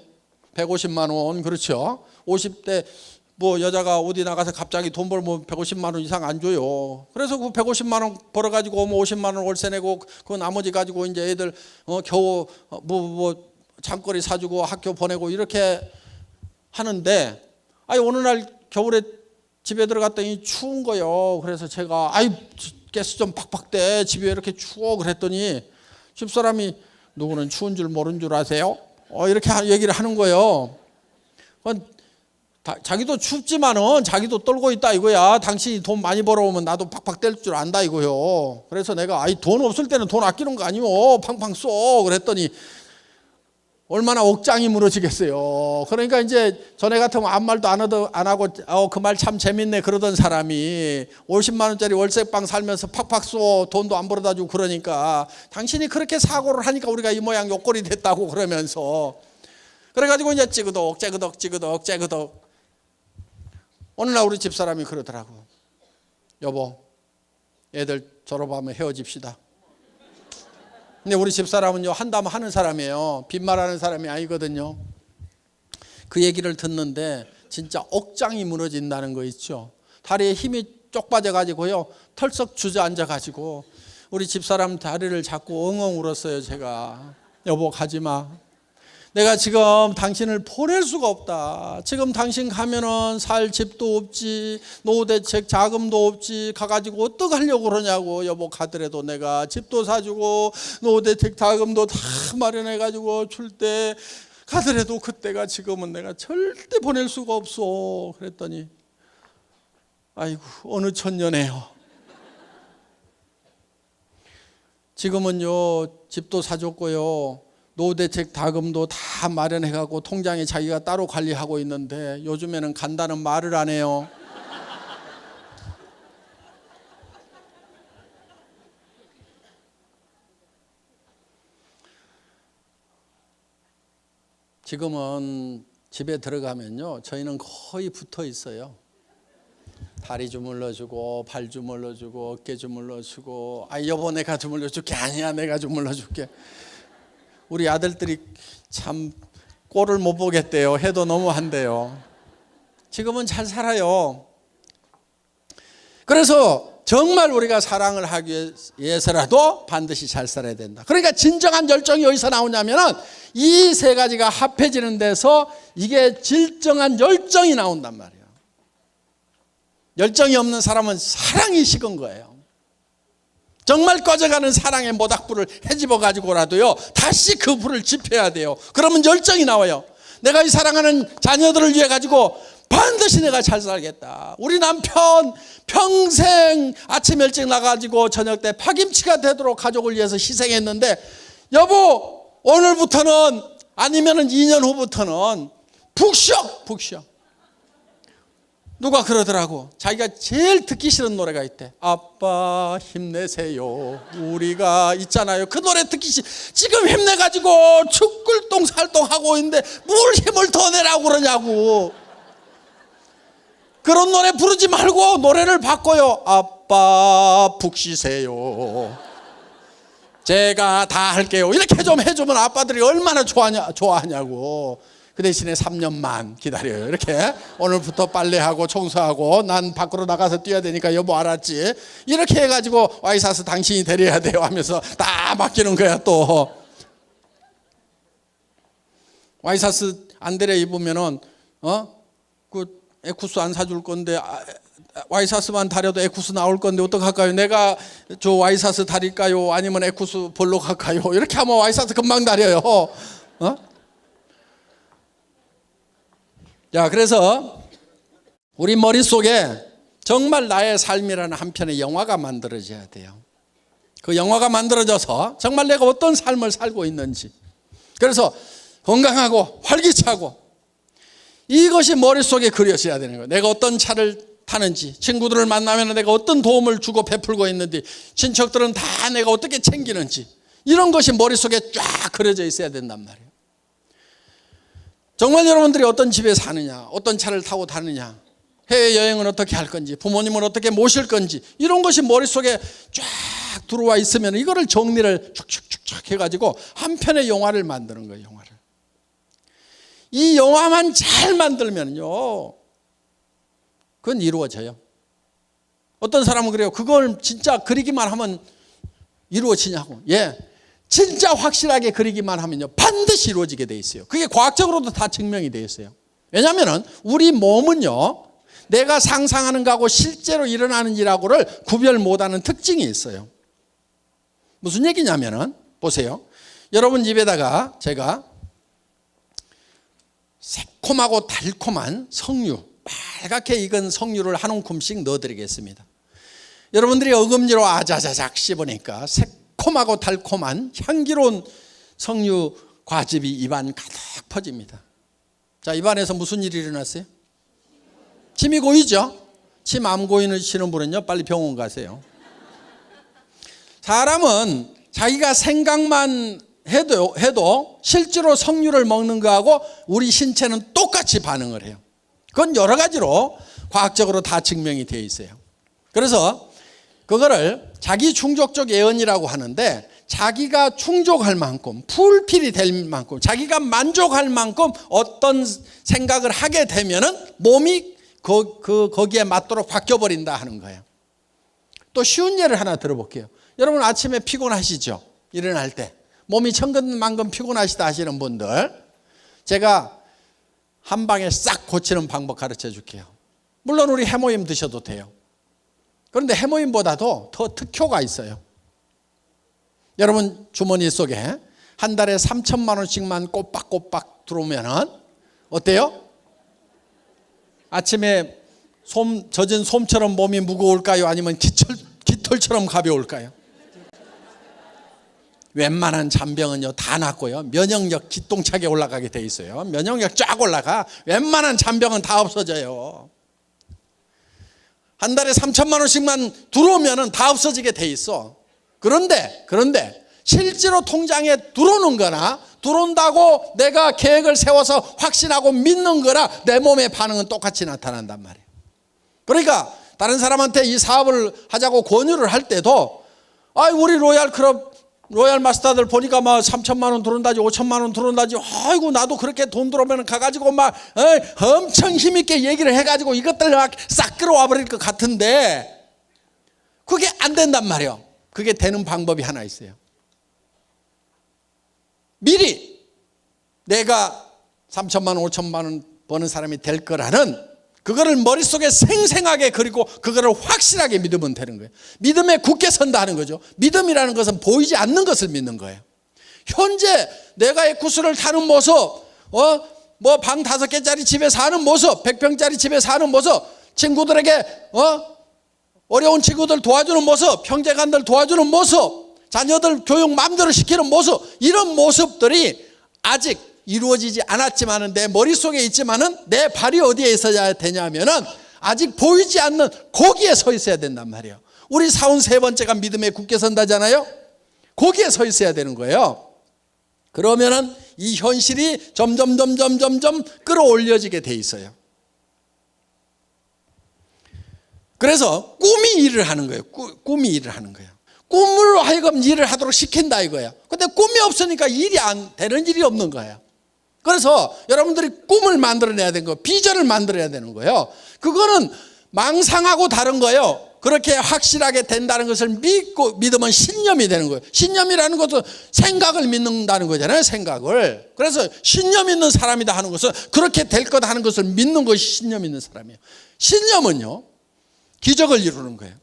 150만 원. 그렇죠. 50대 뭐 여자가 어디 나가서 갑자기 돈 벌면 150만 원 이상 안 줘요. 그래서 그 150만 원 벌어가지고 뭐 50만 원 월세 내고 그 나머지 가지고 이제 애들 겨우 뭐 잠거리 사주고 학교 보내고 이렇게 하는데, 어느 날 겨울에 집에 들어갔더니 추운 거요. 그래서 제가 가스 좀 팍팍 대, 집에 이렇게 추워. 그랬더니 집사람이 누구는 추운 줄 모르는 줄 아세요? 이렇게 얘기를 하는 거예요. 자기도 춥지만은 자기도 떨고 있다 이거야. 당신이 돈 많이 벌어오면 나도 팍팍 뗄 줄 안다 이거요. 그래서 내가 돈 없을 때는 돈 아끼는 거 아니오. 팡팡 쏘. 그랬더니 얼마나 억장이 무너지겠어요. 그러니까 이제 전에 같으면 아무 말도 안 하고 그 말 참 재밌네 그러던 사람이 50만 원짜리 월세방 살면서 팍팍 쏘 돈도 안 벌어다 주고 그러니까 당신이 그렇게 사고를 하니까 우리가 이 모양 요꼴이 됐다고 그러면서 그래가지고 이제 찌그덕 어느 날 우리 집사람이 그러더라고. 여보, 애들 졸업하면 헤어집시다. 근데 우리 집사람은요 한다면 하는 사람이에요. 빈말하는 사람이 아니거든요. 그 얘기를 듣는데 진짜 억장이 무너진다는 거 있죠. 다리에 힘이 쪽 빠져가지고요 털썩 주저앉아가지고 우리 집사람 다리를 잡고 엉엉 울었어요. 제가 여보 가지마. 내가 지금 당신을 보낼 수가 없다. 지금 당신 가면은 살 집도 없지, 노후대책 자금도 없지, 가가지고 어떡하려고 그러냐고. 여보 가더라도 내가 집도 사주고 노후대책 자금도 다 마련해가지고 줄 때 가더라도 그때가 지금은 내가 절대 보낼 수가 없어. 그랬더니 아이고 어느 천년에요. 지금은요 집도 사줬고요 노후대책 자금도 다 마련해가고 통장에 자기가 따로 관리하고 있는데 요즘에는 간다는 말을 안 해요. 지금은 집에 들어가면요 저희는 거의 붙어 있어요. 다리 주물러주고 발 주물러주고 어깨 주물러주고 여보 내가 주물러줄게. 아니야 내가 주물러줄게. 우리 아들들이 참 꼴을 못 보겠대요. 해도 너무한대요. 지금은 잘 살아요. 그래서 정말 우리가 사랑을 하기 위해서라도 반드시 잘 살아야 된다. 그러니까 진정한 열정이 어디서 나오냐면은 이 세 가지가 합해지는 데서 이게 진정한 열정이 나온단 말이에요. 열정이 없는 사람은 사랑이 식은 거예요. 정말 꺼져가는 사랑의 모닥불을 헤집어 가지고라도요 다시 그 불을 지펴야 돼요. 그러면 열정이 나와요. 내가 이 사랑하는 자녀들을 위해 가지고 반드시 내가 잘 살겠다. 우리 남편 평생 아침 일찍 나가지고 저녁 때 파김치가 되도록 가족을 위해서 희생했는데 여보 오늘부터는 아니면은 2년 후부터는 푹 쉬어. 누가 그러더라고. 자기가 제일 듣기 싫은 노래가 있대. 아빠 힘내세요. 우리가 있잖아요. 그 노래 듣기 싫. 지금 힘내가지고 축굴동 살동하고 있는데 뭘 힘을 더 내라고 그러냐고. 그런 노래 부르지 말고 노래를 바꿔요. 아빠 푹 쉬세요. 제가 다 할게요. 이렇게 좀 해주면 아빠들이 얼마나 좋아하냐고. 그 대신에 3년만 기다려요. 이렇게 오늘부터 빨래하고 청소하고 난 밖으로 나가서 뛰어야 되니까 여보 알았지? 이렇게 해가지고 와이사스 당신이 데려야 돼요 하면서 다 맡기는 거야. 또 와이사스 안 데려 입으면은 그 에쿠스 안 사줄 건데 와이사스만 다려도 에쿠스 나올 건데 어떡할까요? 내가 저 와이사스 다릴까요? 아니면 에쿠스 볼로 갈까요? 이렇게 하면 와이사스 금방 다려요. 자, 그래서 우리 머릿속에 정말 나의 삶이라는 한 편의 영화가 만들어져야 돼요. 그 영화가 만들어져서 정말 내가 어떤 삶을 살고 있는지. 그래서 건강하고 활기차고 이것이 머릿속에 그려져야 되는 거예요. 내가 어떤 차를 타는지, 친구들을 만나면 내가 어떤 도움을 주고 베풀고 있는지, 친척들은 다 내가 어떻게 챙기는지, 이런 것이 머릿속에 쫙 그려져 있어야 된단 말이에요. 정말 여러분들이 어떤 집에 사느냐, 어떤 차를 타고 다느냐, 해외여행은 어떻게 할 건지, 부모님은 어떻게 모실 건지, 이런 것이 머릿속에 쫙 들어와 있으면 이거를 정리를 쭉쭉쭉 해가지고 한 편의 영화를 만드는 거예요. 영화를. 이 영화만 잘 만들면요 그건 이루어져요. 어떤 사람은 그래요. 그걸 진짜 그리기만 하면 이루어지냐고. 예, 진짜 확실하게 그리기만 하면요 반드시 이루어지게 돼 있어요. 그게 과학적으로도 다 증명이 돼 있어요. 왜냐하면 우리 몸은요 내가 상상하는 거하고 실제로 일어나는 일하고를 구별 못하는 특징이 있어요. 무슨 얘기냐면은 보세요. 여러분 집에다가 제가 새콤하고 달콤한 석류, 빨갛게 익은 석류를 한 움큼씩 넣어드리겠습니다. 여러분들이 어금니로 아자자작 씹으니까 새콤하고 달콤한 향기로운 석류 과즙이 입안 가득 퍼집니다. 자, 입안에서 무슨 일이 일어났어요? 침이 고이죠? 침 안 고이시는 분은요, 빨리 병원 가세요. 사람은 자기가 생각만 해도 실제로 석류를 먹는 거하고 우리 신체는 똑같이 반응을 해요. 그건 여러 가지로 과학적으로 다 증명이 되어 있어요. 그래서 그거를 자기 충족적 예언이라고 하는데, 자기가 충족할 만큼, 풀필이 될 만큼, 자기가 만족할 만큼 어떤 생각을 하게 되면은 몸이 거기에 맞도록 바뀌어버린다 하는 거예요. 또 쉬운 예를 하나 들어볼게요. 여러분 아침에 피곤하시죠? 일어날 때 몸이 천근만근 피곤하시다 하시는 분들, 제가 한 방에 싹 고치는 방법 가르쳐 줄게요. 물론 우리 해모임 드셔도 돼요. 그런데 해모임보다도 더 특효가 있어요. 여러분 주머니 속에 한 달에 3천만 원씩만 꼬박꼬박 들어오면은 어때요? 아침에 젖은 솜처럼 몸이 무거울까요? 아니면 깃털처럼 가벼울까요? 웬만한 잔병은요 다 낫고요, 면역력 기똥차게 올라가게 돼 있어요. 면역력 쫙 올라가. 웬만한 잔병은 다 없어져요. 한 달에 3천만 원씩만 들어오면은 다 없어지게 돼 있어. 그런데 실제로 통장에 들어오는 거나 들어온다고 내가 계획을 세워서 확신하고 믿는 거나 내 몸의 반응은 똑같이 나타난단 말이에요. 그러니까 다른 사람한테 이 사업을 하자고 권유를 할 때도, 우리 로얄 마스터들 보니까 막 3천만 원 들어온다지 5천만 원 들어온다지, 아이고 나도 그렇게 돈 들어오면 가가지고 막 엄청 힘있게 얘기를 해가지고 이것들 막 싹 끌어와 버릴 것 같은데, 그게 안 된단 말이에요. 그게 되는 방법이 하나 있어요. 미리 내가 3천만 원 5천만 원 버는 사람이 될 거라는 그거를 머릿속에 생생하게 그리고 그거를 확실하게 믿으면 되는 거예요. 믿음에 굳게 선다 하는 거죠. 믿음이라는 것은 보이지 않는 것을 믿는 거예요. 현재 내가 에쿠스를 타는 모습, 뭐 방 5개짜리 집에 사는 모습, 100평짜리 집에 사는 모습, 친구들에게 어려운 친구들 도와주는 모습, 형제간들 도와주는 모습, 자녀들 교육 마음대로 시키는 모습, 이런 모습들이 아직 이루어지지 않았지만은 내 머릿속에 있지만은 내 발이 어디에 있어야 되냐면은 아직 보이지 않는 거기에 서 있어야 된단 말이에요. 우리 사운 3번째가 믿음에 굳게 선다잖아요. 거기에 서 있어야 되는 거예요. 그러면은 이 현실이 점점 끌어올려지게 돼 있어요. 그래서 꿈이 일을 하는 거예요. 꿈이 일을 하는 거예요. 꿈으로 하여금 일을 하도록 시킨다 이거예요. 근데 꿈이 없으니까 일이 안 되는 일이 없는 거예요. 그래서 여러분들이 꿈을 만들어내야 되는 거예요. 비전을 만들어야 되는 거예요. 그거는 망상하고 다른 거예요. 그렇게 확실하게 된다는 것을 믿으면 신념이 되는 거예요. 신념이라는 것은 생각을 믿는다는 거잖아요. 생각을. 그래서 신념 있는 사람이다 하는 것은 그렇게 될 거다 하는 것을 믿는 것이 신념 있는 사람이에요. 신념은요 기적을 이루는 거예요.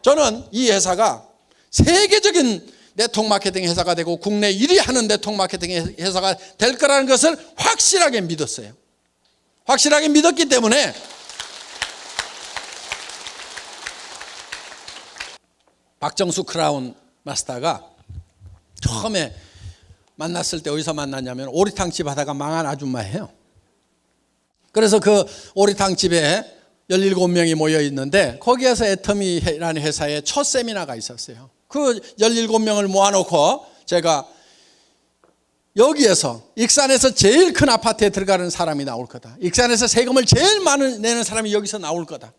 저는 이 회사가 세계적인 네트워크 마케팅 회사가 되고 국내 1위 하는 네트워크 마케팅 회사가 될 거라는 것을 확실하게 믿었어요. 확실하게 믿었기 때문에 박정수 크라운 마스터가 처음에 만났을 때 어디서 만났냐면 오리탕집 하다가 망한 아줌마예요. 그래서 그 오리탕집에 17명이 모여 있는데 거기에서 애터미라는 회사에 첫 세미나가 있었어요. 그 17명을 모아놓고 제가 여기에서 익산에서 제일 큰 아파트에 들어가는 사람이 나올 거다. 익산에서 세금을 제일 많이 내는 사람이 여기서 나올 거다.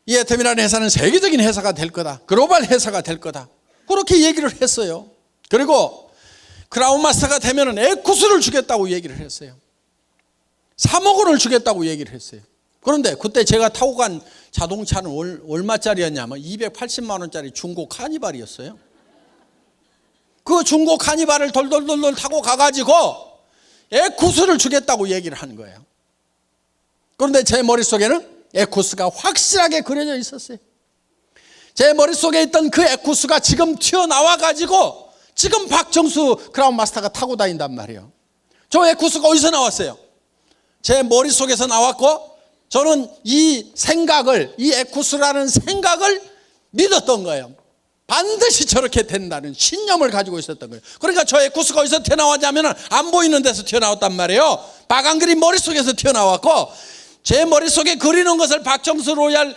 이 애터미라는 회사는 세계적인 회사가 될 거다. 글로벌 회사가 될 거다. 그렇게 얘기를 했어요. 그리고 크라운 마스터가 되면 에쿠스를 주겠다고 얘기를 했어요. 3억 원을 주겠다고 얘기를 했어요. 그런데 그때 제가 타고 간 자동차는 얼마짜리였냐면 280만 원짜리 중고 카니발이었어요. 그 중고 카니발을 돌돌돌돌 타고 가가지고 에쿠스를 주겠다고 얘기를 하는 거예요. 그런데 제 머릿속에는 에쿠스가 확실하게 그려져 있었어요. 제 머릿속에 있던 그 에쿠스가 지금 튀어나와가지고 지금 박정수 크라운 마스터가 타고 다닌단 말이에요. 저 에쿠스가 어디서 나왔어요? 제 머릿속에서 나왔고 저는 이 생각을, 이 에쿠스라는 생각을 믿었던 거예요. 반드시 저렇게 된다는 신념을 가지고 있었던 거예요. 그러니까 저 에쿠스가 어디서 튀어나왔냐면 안 보이는 데서 튀어나왔단 말이에요. 빨간 그림 머릿속에서 튀어나왔고 제 머릿속에 그리는 것을 박정수 로얄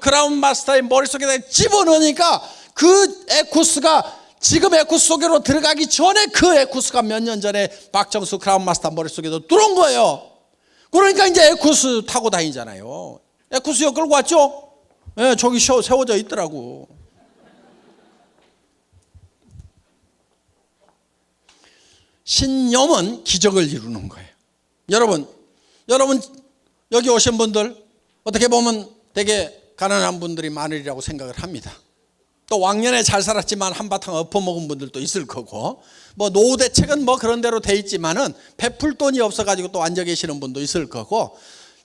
크라운 마스터의 머릿속에다 집어넣으니까 그 에쿠스가 지금 에쿠스 속으로 들어가기 전에 그 에쿠스가 몇 년 전에 박정수 크라운 마스터 머릿속에도 들어온 거예요. 그러니까 이제 에쿠스 타고 다니잖아요. 에쿠스요 끌고 왔죠? 네, 저기 세워져 있더라고. 신념은 기적을 이루는 거예요. 여러분 여기 오신 분들 어떻게 보면 되게 가난한 분들이 많으리라고 생각을 합니다. 또 왕년에 잘 살았지만 한바탕 엎어먹은 분들도 있을 거고 뭐 노후 대책은 뭐 그런 대로 돼 있지만은 베풀 돈이 없어가지고 또 앉아 계시는 분도 있을 거고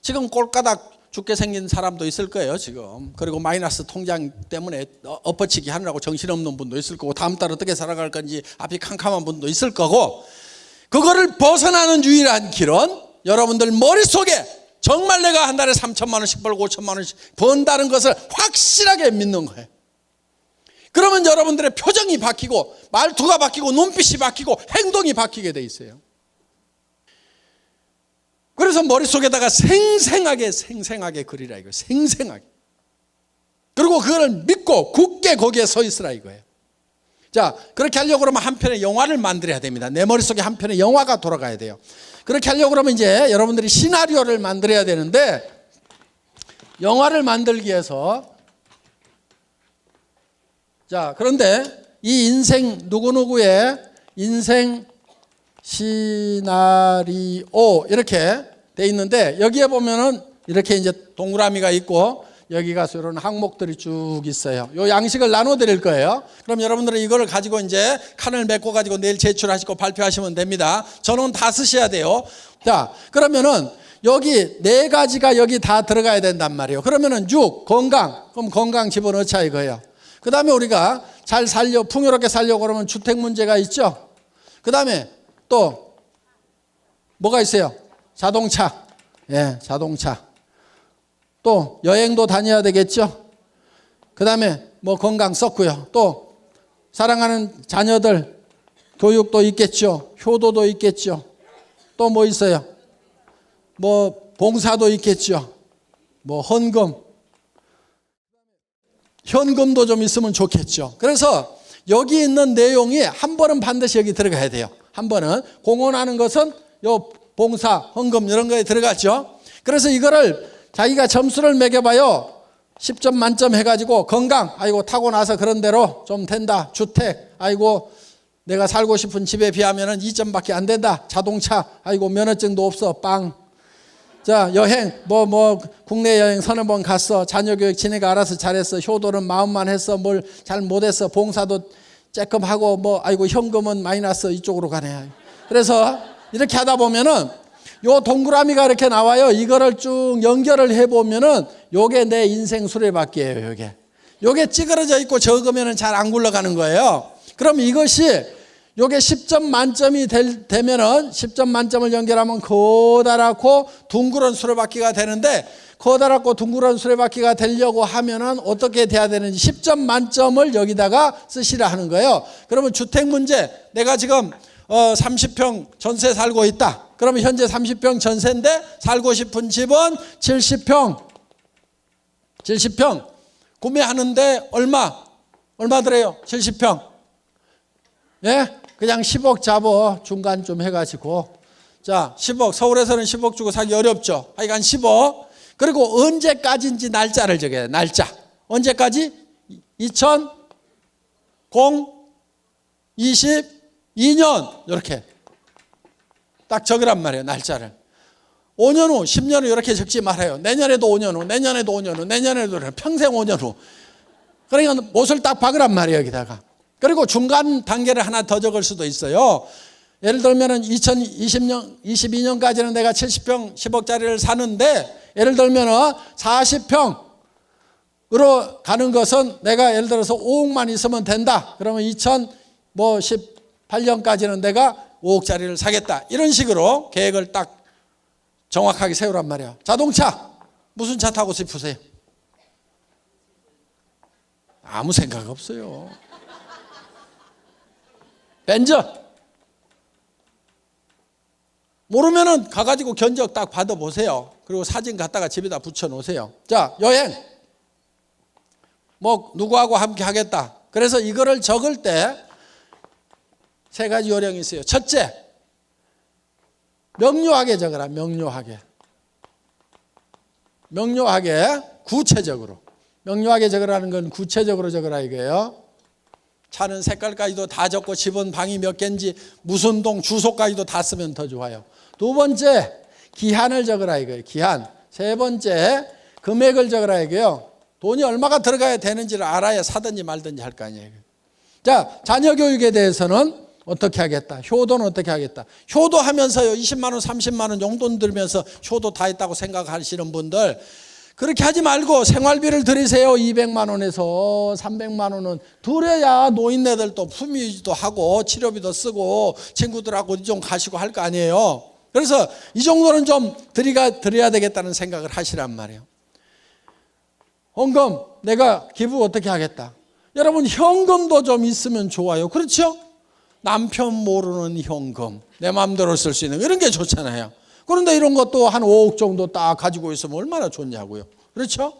지금 꼴가닥 죽게 생긴 사람도 있을 거예요 지금. 그리고 마이너스 통장 때문에 엎어치기 하느라고 정신없는 분도 있을 거고 다음 달 어떻게 살아갈 건지 앞이 캄캄한 분도 있을 거고 그거를 벗어나는 유일한 길은 여러분들 머릿속에 정말 내가 한 달에 3천만 원씩 벌고 5천만 원씩 번다는 것을 확실하게 믿는 거예요. 그러면 여러분들의 표정이 바뀌고 말투가 바뀌고 눈빛이 바뀌고 행동이 바뀌게 돼 있어요. 그래서 머릿속에다가 생생하게 그리라 이거예요. 생생하게. 그리고 그걸 믿고 굳게 거기에 서 있으라 이거예요. 자, 그렇게 하려고 그러면 한 편의 영화를 만들어야 됩니다. 내 머릿속에 한 편의 영화가 돌아가야 돼요. 그렇게 하려고 그러면 이제 여러분들이 시나리오를 만들어야 되는데 영화를 만들기 위해서 자, 그런데 이 인생 누구누구의 인생 시나리오 이렇게 돼 있는데 여기에 보면은 이렇게 이제 동그라미가 있고 여기가 이런 항목들이 쭉 있어요. 요 양식을 나눠 드릴 거예요. 그럼 여러분들은 이거를 가지고 이제 칸을 메꿔 가지고 내일 제출하시고 발표하시면 됩니다. 전원 다 쓰셔야 돼요. 자, 그러면은 여기 네 가지가 여기 다 들어가야 된단 말이에요. 그러면은 6 건강. 그럼 건강 집어넣자 이거예요. 그다음에 우리가 잘 풍요롭게 살려고 그러면 주택 문제가 있죠. 그다음에 또 뭐가 있어요? 자동차. 예, 자동차. 또 여행도 다녀야 되겠죠. 그다음에 뭐 건강 썼고요. 또 사랑하는 자녀들 교육도 있겠죠. 효도도 있겠죠. 또 뭐 있어요? 뭐 봉사도 있겠죠. 뭐 현금도 좀 있으면 좋겠죠. 그래서 여기 있는 내용이 한 번은 반드시 여기 들어가야 돼요. 한 번은 공헌하는 것은 요 봉사, 헌금 이런 거에 들어갔죠. 그래서 이거를 자기가 점수를 매겨봐요. 10점 만점 해가지고 건강, 아이고 타고나서 그런 대로 좀 된다. 주택, 아이고 내가 살고 싶은 집에 비하면 2점밖에 안 된다. 자동차, 아이고 면허증도 없어. 빵. 자, 여행, 국내 여행 서너 번 갔어. 자녀 교육 지네가 알아서 잘했어. 효도는 마음만 했어. 뭘 잘 못했어. 봉사도 쬐끔 하고 아이고 현금은 마이너스 이쪽으로 가네. 그래서 이렇게 하다 보면은 요 동그라미가 이렇게 나와요. 이거를 쭉 연결을 해보면은 요게 내 인생 수레바퀴예요. 요게 찌그러져 있고 적으면은 잘 안 굴러가는 거예요. 그럼 이것이 요게 10점 만점이 되면은 10점 만점을 연결하면 커다랗고 둥그런 수레바퀴가 되는데 커다랗고 둥그런 수레바퀴가 되려고 하면은 어떻게 돼야 되는지 10점 만점을 여기다가 쓰시라 하는 거예요. 그러면 주택 문제 내가 지금 30평 전세 살고 있다. 그러면 현재 30평 전세인데 살고 싶은 집은 70평 구매하는데 얼마 들어요? 70평. 예? 그냥 10억 잡어 중간 좀 해가지고 자 10억 서울에서는 10억 주고 사기 어렵죠. 하여간 10억. 그리고 언제까지인지 날짜를 적어야 돼. 날짜 언제까지? 2022년 이렇게 딱 적으란 말이에요. 날짜를 5년 후 10년 후 이렇게 적지 말아요. 내년에도 5년 후 내년에도 5년 후 내년에도 평생 5년 후. 그러니까 못을 딱 박으란 말이에요. 여기다가. 그리고 중간 단계를 하나 더 적을 수도 있어요. 예를 들면 2022년까지는 내가 70평 10억짜리를 사는데 예를 들면 40평으로 가는 것은 내가 예를 들어서 5억만 있으면 된다. 그러면 2018년까지는 내가 5억짜리를 사겠다. 이런 식으로 계획을 딱 정확하게 세우란 말이에요. 자동차 무슨 차 타고 싶으세요? 아무 생각 없어요. 벤츠. 모르면은 가가지고 견적 딱 받아보세요. 그리고 사진 갖다가 집에다 붙여놓으세요. 자, 여행. 뭐 누구하고 함께 하겠다. 그래서 이거를 적을 때 세 가지 요령이 있어요. 첫째, 명료하게 적어라. 명료하게, 구체적으로. 명료하게 적으라는 건 구체적으로 적으라 이거예요. 차는 색깔까지도 다 적고 집은 방이 몇 개인지 무슨 동 주소까지도 다 쓰면 더 좋아요. 두 번째, 기한을 적으라 이거예요. 기한. 세 번째, 금액을 적으라 이거예요. 돈이 얼마가 들어가야 되는지를 알아야 사든지 말든지 할 거 아니에요. 자, 자녀 교육에 대해서는 어떻게 하겠다. 효도는 어떻게 하겠다. 효도하면서요 20만 원 30만 원 용돈 들면서 효도 다 했다고 생각하시는 분들, 그렇게 하지 말고 생활비를 들이세요. 200만 원에서 300만 원은 들여야 노인네들도 품위도 하고 치료비도 쓰고 친구들하고 좀 가시고 할 거 아니에요. 그래서 이 정도는 좀 드려야 되겠다는 생각을 하시란 말이에요. 헌금 내가 기부 어떻게 하겠다. 여러분 현금도 좀 있으면 좋아요. 그렇죠? 남편 모르는 현금, 내 마음대로 쓸 수 있는 이런 게 좋잖아요. 그런데 이런 것도 한 5억 정도 딱 가지고 있으면 얼마나 좋냐고요. 그렇죠?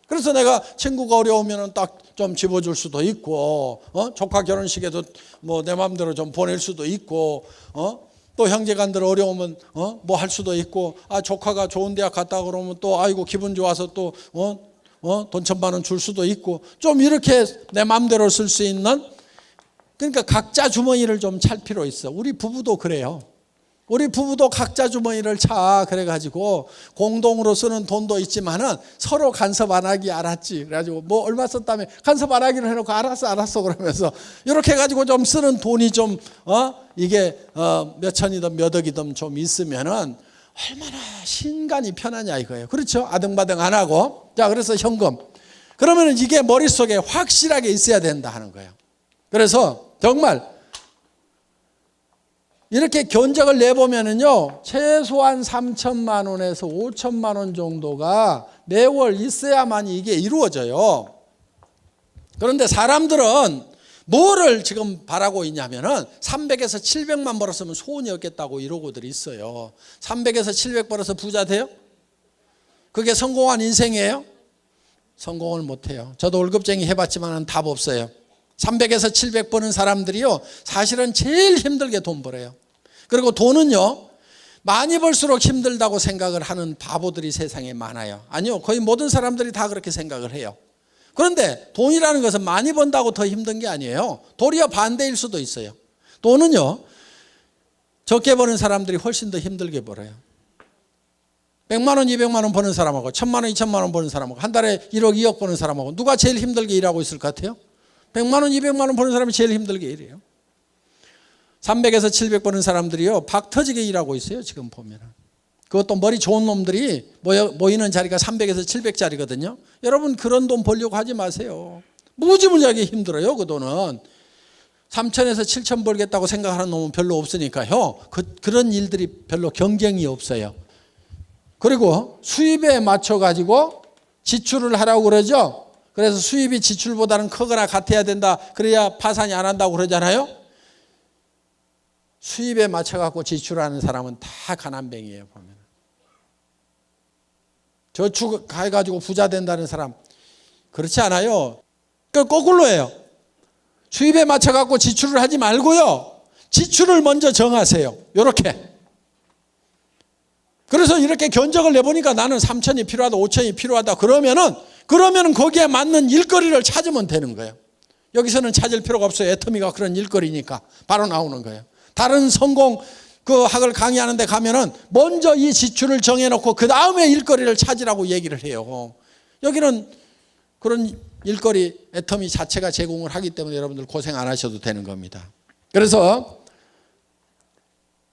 그래서 내가 친구가 어려우면 딱 좀 집어줄 수도 있고, 조카 결혼식에도 뭐 내 마음대로 좀 보낼 수도 있고, 또 형제간들 어려우면 뭐 할 수도 있고, 아 조카가 좋은 대학 갔다 그러면 또 아이고 기분 좋아서 또 돈 1,000만 원 줄 수도 있고, 좀 이렇게 내 마음대로 쓸 수 있는, 그러니까 각자 주머니를 좀 찰 필요 있어. 우리 부부도 그래요. 우리 부부도 각자 주머니를 차. 그래가지고 공동으로 쓰는 돈도 있지만은 서로 간섭 안 하기 알았지. 그래가지고 뭐 얼마 썼다며 간섭 안 하기로 해놓고 알았어 그러면서 이렇게 해가지고 좀 쓰는 돈이 좀 이게 몇 천이든 몇 억이든 좀 있으면은 얼마나 신간이 편하냐 이거예요. 그렇죠? 아등바등 안 하고. 자, 그래서 현금. 그러면은 이게 머릿속에 확실하게 있어야 된다 하는 거예요. 그래서 정말 이렇게 견적을 내보면은요, 최소한 3천만 원에서 5천만 원 정도가 매월 있어야만 이게 이루어져요. 그런데 사람들은 뭐를 지금 바라고 있냐면은 300에서 700만 벌었으면 소원이 없겠다고 이러고들 있어요. 300에서 700 벌어서 부자 돼요? 그게 성공한 인생이에요? 성공을 못해요. 저도 월급쟁이 해봤지만 답 없어요. 300에서 700 버는 사람들이요, 사실은 제일 힘들게 돈 벌어요. 그리고 돈은요, 많이 벌수록 힘들다고 생각을 하는 바보들이 세상에 많아요. 아니요, 거의 모든 사람들이 다 그렇게 생각을 해요. 그런데 돈이라는 것은 많이 번다고 더 힘든 게 아니에요. 도리어 반대일 수도 있어요. 돈은요, 적게 버는 사람들이 훨씬 더 힘들게 벌어요. 100만 원, 200만 원 버는 사람하고 1,000만 원, 2,000만 원 버는 사람하고 한 달에 1억, 2억 버는 사람하고 누가 제일 힘들게 일하고 있을 것 같아요? 100만 원, 200만 원 버는 사람이 제일 힘들게 일해요. 300에서 700 버는 사람들이요, 박 터지게 일하고 있어요. 지금 보면은. 그것도 머리 좋은 놈들이 모이는 자리가 300에서 700짜리거든요. 여러분 그런 돈 벌려고 하지 마세요. 무지무지하게 힘들어요. 그 돈은 3천에서 7천 벌겠다고 생각하는 놈은 별로 없으니까요. 그런 일들이 별로 경쟁이 없어요. 그리고 수입에 맞춰 가지고 지출을 하라고 그러죠. 그래서 수입이 지출보다는 크거나 같아야 된다. 그래야 파산이 안 한다고 그러잖아요. 수입에 맞춰 갖고 지출하는 사람은 다 가난뱅이에요. 보면 저축해가지고 부자 된다는 사람 그렇지 않아요. 그 거꾸로예요. 수입에 맞춰 갖고 지출을 하지 말고요, 지출을 먼저 정하세요. 이렇게. 그래서 이렇게 견적을 내보니까 나는 3천이 필요하다, 5천이 필요하다. 그러면은 거기에 맞는 일거리를 찾으면 되는 거예요. 여기서는 찾을 필요가 없어요. 애터미가 그런 일거리니까 바로 나오는 거예요. 다른 성공 그 학을 강의하는 데 가면은 먼저 이 지출을 정해놓고 그 다음에 일거리를 찾으라고 얘기를 해요. 여기는 그런 일거리 애터미 자체가 제공을 하기 때문에 여러분들 고생 안 하셔도 되는 겁니다. 그래서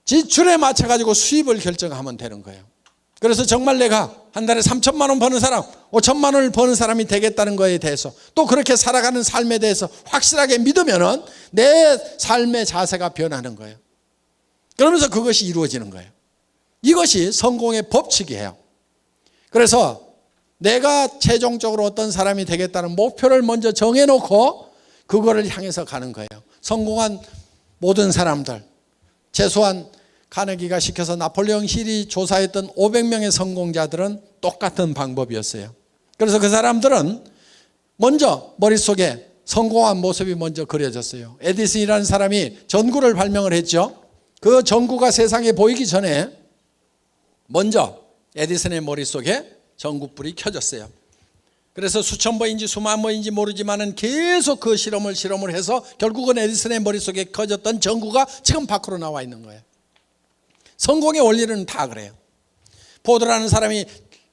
지출에 맞춰가지고 수입을 결정하면 되는 거예요. 그래서 정말 내가 한 달에 3천만 원 버는 사람, 5천만 원을 버는 사람이 되겠다는 거에 대해서, 또 그렇게 살아가는 삶에 대해서 확실하게 믿으면은 내 삶의 자세가 변하는 거예요. 그러면서 그것이 이루어지는 거예요. 이것이 성공의 법칙이에요. 그래서 내가 최종적으로 어떤 사람이 되겠다는 목표를 먼저 정해놓고 그거를 향해서 가는 거예요. 성공한 모든 사람들, 최소한 카네기가 시켜서 나폴레옹 힐이 조사했던 500명의 성공자들은 똑같은 방법이었어요. 그래서 그 사람들은 먼저 머릿속에 성공한 모습이 먼저 그려졌어요. 에디슨이라는 사람이 전구를 발명을 했죠. 그 전구가 세상에 보이기 전에 먼저 에디슨의 머릿속에 전구불이 켜졌어요. 그래서 수천 번인지 수만 번인지 모르지만은 계속 그 실험을 해서 결국은 에디슨의 머릿속에 켜졌던 전구가 지금 밖으로 나와 있는 거예요. 성공의 원리는 다 그래요. 포드라는 사람이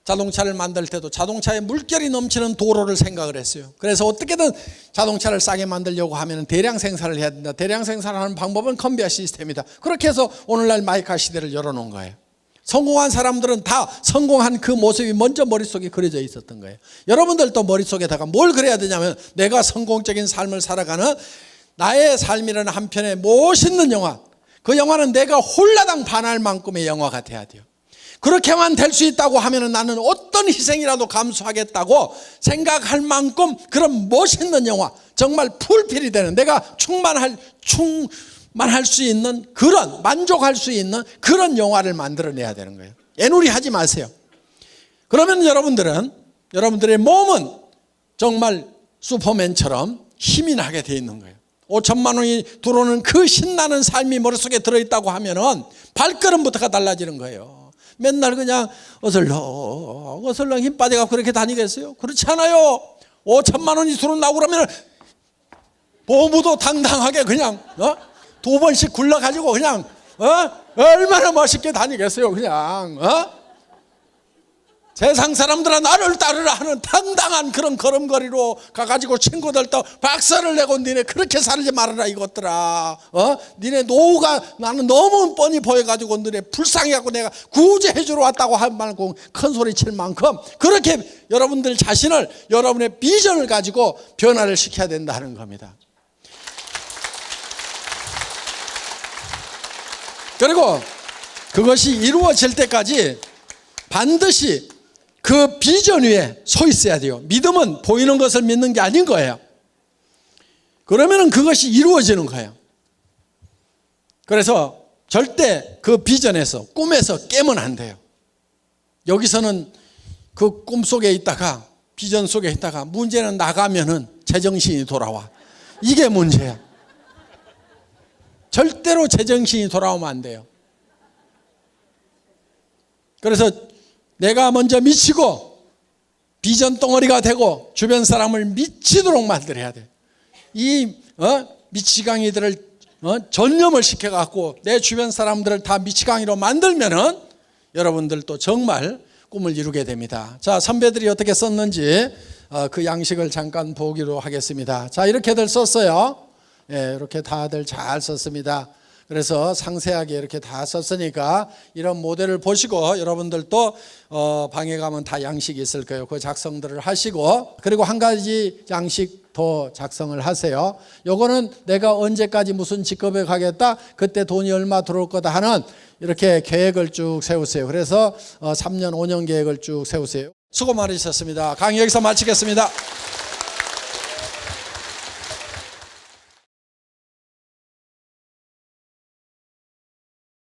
자동차를 만들 때도 자동차에 물결이 넘치는 도로를 생각을 했어요. 그래서 어떻게든 자동차를 싸게 만들려고 하면 대량 생산을 해야 된다. 대량 생산하는 방법은 컨베이어 시스템이다. 그렇게 해서 오늘날 마이카 시대를 열어놓은 거예요. 성공한 사람들은 다 성공한 그 모습이 먼저 머릿속에 그려져 있었던 거예요. 여러분들도 머릿속에다가 뭘 그려야 되냐면 내가 성공적인 삶을 살아가는 나의 삶이라는 한 편의 멋있는 영화, 그 영화는 내가 홀라당 반할 만큼의 영화가 돼야 돼요. 그렇게만 될 수 있다고 하면 나는 어떤 희생이라도 감수하겠다고 생각할 만큼 그런 멋있는 영화, 정말 풀필이 되는, 내가 충만할 수 있는 그런, 만족할 수 있는 그런 영화를 만들어내야 되는 거예요. 애누리 하지 마세요. 그러면 여러분들의 몸은 정말 슈퍼맨처럼 힘이 나게 돼 있는 거예요. 5천만 원이 들어오는 그 신나는 삶이 머릿속에 들어있다고 하면은 발걸음부터가 달라지는 거예요. 맨날 그냥 어슬렁 힘 빠져가고 그렇게 다니겠어요? 그렇지 않아요. 5천만 원이 들어온다고 그러면 보무도 당당하게 그냥 두 번씩 굴러가지고 그냥 얼마나 멋있게 다니겠어요. 그냥 세상 사람들은 나를 따르라 하는 당당한 그런 걸음걸이로 가가지고 친구들도 박수를 내고 니네 그렇게 살지 말아라 이것들아. 니네 노후가 나는 너무 뻔히 보여가지고 너네 불쌍해갖고 내가 구제해 주러 왔다고 할 말고 큰 소리 칠 만큼 그렇게 여러분들 자신을, 여러분의 비전을 가지고 변화를 시켜야 된다 하는 겁니다. 그리고 그것이 이루어질 때까지 반드시 그 비전 위에 서 있어야 돼요. 믿음은 보이는 것을 믿는 게 아닌 거예요. 그러면 그것이 이루어지는 거예요. 그래서 절대 그 비전에서, 꿈에서 깨면 안 돼요. 여기서는 그 꿈 속에 있다가, 비전 속에 있다가 문제는 나가면은 제정신이 돌아와. 이게 문제야. 절대로 제정신이 돌아오면 안 돼요. 그래서 내가 먼저 미치고 비전 덩어리가 되고 주변 사람을 미치도록 만들어야 돼. 이 미치광이들을 전념을 시켜갖고 내 주변 사람들을 다 미치광이로 만들면은 여러분들도 정말 꿈을 이루게 됩니다. 자, 선배들이 어떻게 썼는지 그 양식을 잠깐 보기로 하겠습니다. 자, 이렇게들 썼어요. 예, 이렇게 다들 잘 썼습니다. 그래서 상세하게 이렇게 다 썼으니까 이런 모델을 보시고 여러분들도 방에 가면 다 양식이 있을 거예요. 그 작성들을 하시고, 그리고 한 가지 양식 더 작성을 하세요. 요거는 내가 언제까지 무슨 직업에 가겠다, 그때 돈이 얼마 들어올 거다 하는 이렇게 계획을 쭉 세우세요. 그래서 3년 5년 계획을 쭉 세우세요. 수고 많으셨습니다. 강의 여기서 마치겠습니다.